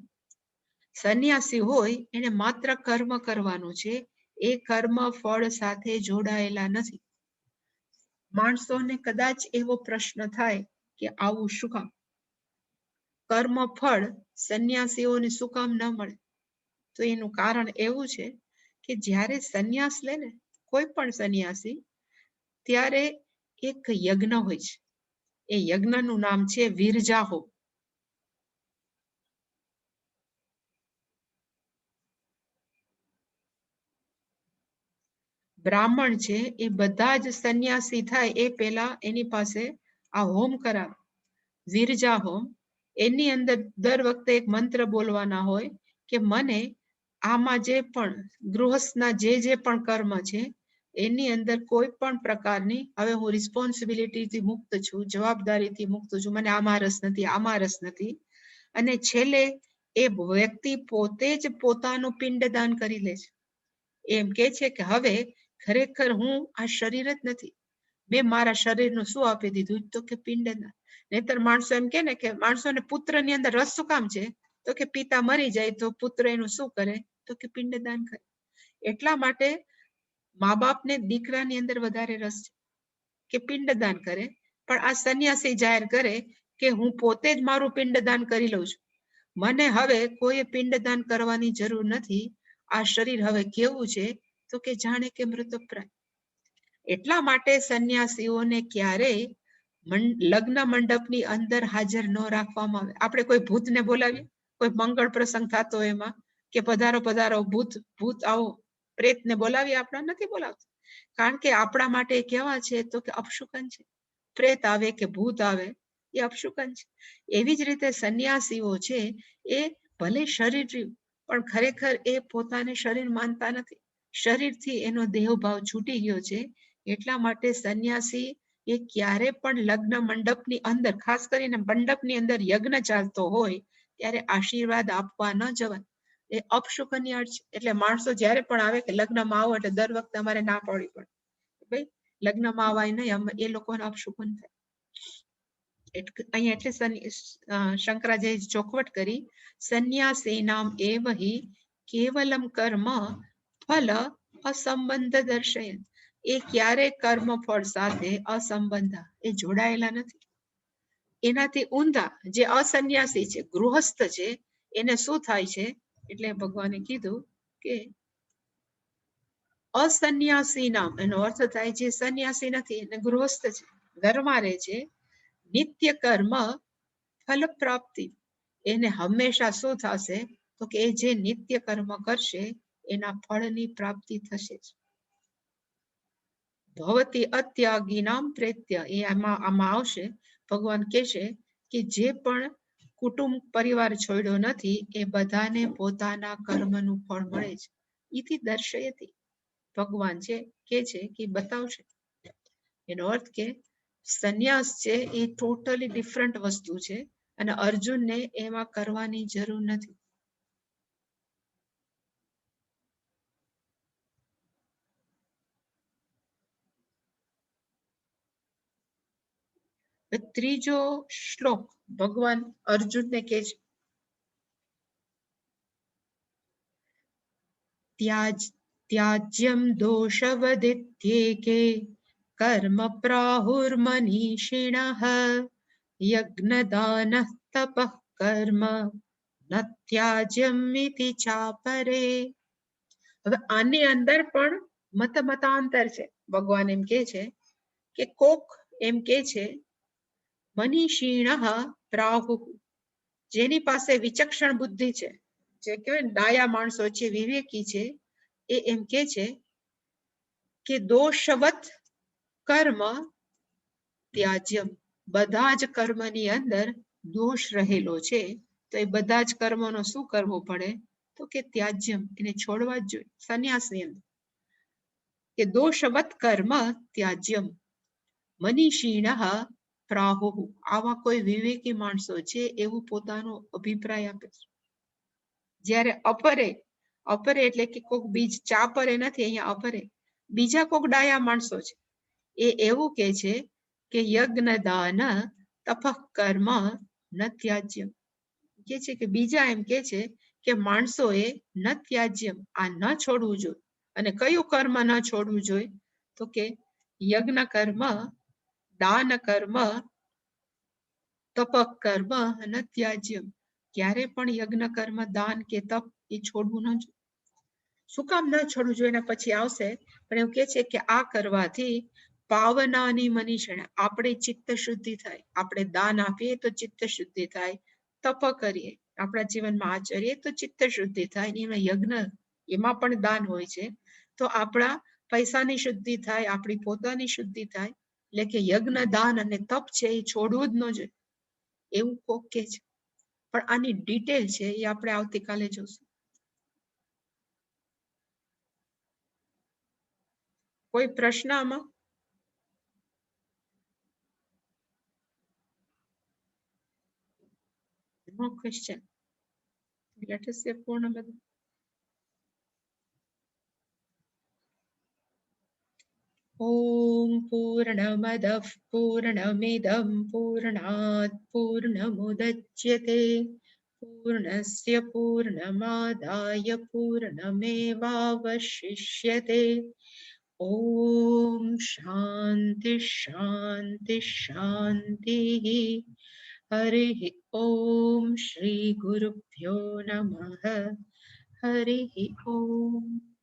સંન્યાસી હોય એને માત્ર કર્મ કરવાનું છે, એ કર્મ ફળ સાથે જોડાયેલા નથી. માણસોને કદાચ એવો પ્રશ્ન થાય કે આવું શું કામ? કર્મ ફળ સંન્યાસીઓને શું કામ ન મળે? તો એનું કારણ એવું છે કે જ્યારે સંન્યાસ લે ને કોઈ પણ સંન્યાસી, ત્યારે એક યજ્ઞ હોય છે. એ યજ્ઞનું નામ છે વિરજાહો. બ્રાહ્મણ છે એ બધા જ સંન્યાસી થાય એ પહેલા એની પાસે આ હોમ કરાવે, વિરજા હોમ. એની અંદર દર વખતે એક મંત્ર બોલવાના હોય કે મને આમાં જે પણ ગૃહસ્થના જે પણ કર્મ છે એની અંદર કોઈ પણ પ્રકારની હવે હું રિસ્પોન્સિબિલિટીથી મુક્ત છું, જવાબદારીથી મુક્ત છું, મને આમાં રસ નથી, આમાં રસ નથી. અને છેલ્લે એ વ્યક્તિ પોતે જ પોતાનું પિંડદાન કરી લે છે. એમ કે છે કે હવે ખરેખર હું આ શરીર જ નથી, મેં મારા શરીરનું શું આપી દીધું? તો કે પિંડદાન. નહીતર માણસો એમ કે ને કે માણસોને પુત્રની અંદર રસ શું કામ છે? તો કે પિતા મરી જાય તો પુત્ર એનું શું કરે? તો કે પિંડદાન કરે. એટલા માટે મા બાપને દીકરાની અંદર વધારે રસ છે કે પિંડદાન કરે. પણ આ સંન્યાસી જાહેર કરે કે હું પોતે જ મારું પિંડદાન કરી લઉં છું, મને હવે કોઈ પિંડદાન કરવાની જરૂર નથી. આ શરીર હવે કેવું છે? તો કે જાણે કે મૃતપ્રાય. એટલા માટે સંન્યાસીઓને ક્યારેય લગ્ન મંડપની અંદર હાજર ન રાખવામાં આવે. આપણે કોઈ ભૂતને બોલાવીએ, કોઈ મંગળ પ્રસંગ થતો એમાં કે પધારો પધારો ભૂત, ભૂત આવો, પ્રેતને બોલાવીએ? આપણા નથી બોલાવતા. કારણ કે આપણા માટે કેવા છે? તો કે અપશુકન છે. પ્રેત આવે કે ભૂત આવે એ અપશુકન છે. એવી જ રીતે સંન્યાસીઓ છે એ ભલે શરીર રહ્યું પણ ખરેખર એ પોતાને શરીર માનતા નથી. શરીરથી એનો દેહભાવ છૂટી ગયો છે. એટલા માટે સંન્યાસી એ ક્યારે પણ લગ્ન મંડપની અંદર, ખાસ કરીને મંડપની અંદર યજ્ઞ ચાલતો હોય ત્યારે આશીર્વાદ આપવા ન જવાય. એ અપશુકનની અર્થ છે. એટલે માણસો જ્યારે પણ આવે કે લગ્નમાં આવો એટલે દર વખતે અમારે ના પાડવી પડે, ભાઈ લગ્નમાં આવાય નહીં, એ લોકોને અપશુકન થાય. અહીંયા એટલે શંકરાચાર્ય ચોખવટ કરી, સંન્યાસી નામ એવહિ કેવલમ કર્મ ફલ અસંબંધ દર્શયન. એ ક્યારે કર્મ ફળ સાથે અસંબંધ, એ જોડાયેલા નથી. એનાથી ઊંધા જે અસન્યાસી છે, ગૃહસ્થ છે, એને શું થાય છે? એટલે ભગવાને કીધું કે અસન્યાસી નામ, એનો અર્થ થાય જે સંન્યાસી નથી અને ગૃહસ્થ છે, ઘરમાં રહે છે, નિત્ય કર્મ ફલ પ્રાપ્તિ. એને હંમેશા શું થશે? તો કે એ જે નિત્ય કર્મ કરશે એના ફળની પ્રાપ્તિ થશે. ભવતી અત્યાગી નામ પ્રેત્ય, એ આમાં આવશે. ભગવાન કહેશે કે જે પણ કુટુંબ પરિવાર છોડ્યો નથી એ બધાને પોતાના કર્મનું ફળ મળે છે. એથી દર્શયતી, ભગવાન છે કે છે કે બતાવશે. એનો અર્થ કે સંન્યાસ છે એ ટોટલી ડિફરન્ટ વસ્તુ છે અને અર્જુનને એમાં કરવાની જરૂર નથી. ત્રીજો શ્લોક ભગવાન અર્જુનને કહે છે, ત્યાજ્યમ દોષવદિત્યેકે કર્મ પ્રાહુર્મનીષિણઃ યજ્ઞદાનઃ તપઃ કર્મ ન ત્યાજ્યમ ઇતિ ચાપરે. હવે આની અંદર પણ મતાંતર છે. ભગવાન એમ કે છે કે કોક એમ કે છે મનીષિણઃ પ્રાહુ, જેની પાસે વિચક્ષણ બુદ્ધિ છે, જે કહેવાય ડાયા માણસો છે, વિવેકી છે, એ એમ કે છે કે દોષવત કર્મ ત્યાજ્યમ, બધા જ કર્મની અંદર દોષ રહેલો છે, તો એ બધા જ કર્મનો શું કરવો પડે? તો કે ત્યાજ્યમ, એને છોડવા જ જોઈએ. સંન્યાસની અંદર કે દોષવત કર્મ ત્યાજ્યમ મનીષિણઃ પ્રાહુ, આવા કોઈ વિવેકી માણસો છે એવું પોતાનો અભિપ્રાય આપે છે. જ્યારે અપરે એટલે કે કોક બીજ, ચાપરે નથી, અહીંયા અપરે બીજા કોક ડાયા માણસો છે, એ એવું કે છે કે યજ્ઞ દાન તપઃ કર્મ ન ત્યાજ્યમ, કે છે કે બીજા એમ કે છે કે માણસોએ ન ત્યાજ્યમ, આ ન છોડવું જોઈએ અને કયું કર્મ ન છોડવું જોઈએ? તો કે યજ્ઞ કર્મ, દાન કર્મ, તપ કર્મ અને ત્યાજ્ય. ક્યારે પણ યજ્ઞ કર્મ, દાન કે તપ એ છોડવું ન જોઈએ. શું કામ ન છોડવું જોઈએ એના પછી આવશે, પણ એવું કે છે કે આ કરવાથી પાવનાની મનીષણ, આપણે ચિત્ત શુદ્ધિ થાય. આપણે દાન આપીએ તો ચિત્ત શુદ્ધિ થાય, તપ કરીએ, આપણા જીવનમાં આચરીએ તો ચિત્ત શુદ્ધિ થાય. એમાં યજ્ઞ, એમાં પણ દાન હોય છે. તો આપણા પૈસાની શુદ્ધિ થાય, આપણી પોતાની શુદ્ધિ થાય. એટલે કે યજ્ઞ, દાન અને તપ છે એ છોડવું જ ન જોઈએ એવું કોક કે છે. પણ આની ડિટેલ છે એ આપણે આવતીકાલે જોશું. કોઈ પ્રશ્ન આમાં? No question. Let us say પૂર્ણમદ. ॐ पूर्णमदः पूर्णमिदं पूर्णात् पूर्णमुदच्यते पूर्णस्य पूर्णमादाय पूर्णमेवावशिष्यते. ॐ शान्ति शान्ति शान्तिः. हरिः ॐ श्रीगुरुभ्यो नमः. हरिः ॐ.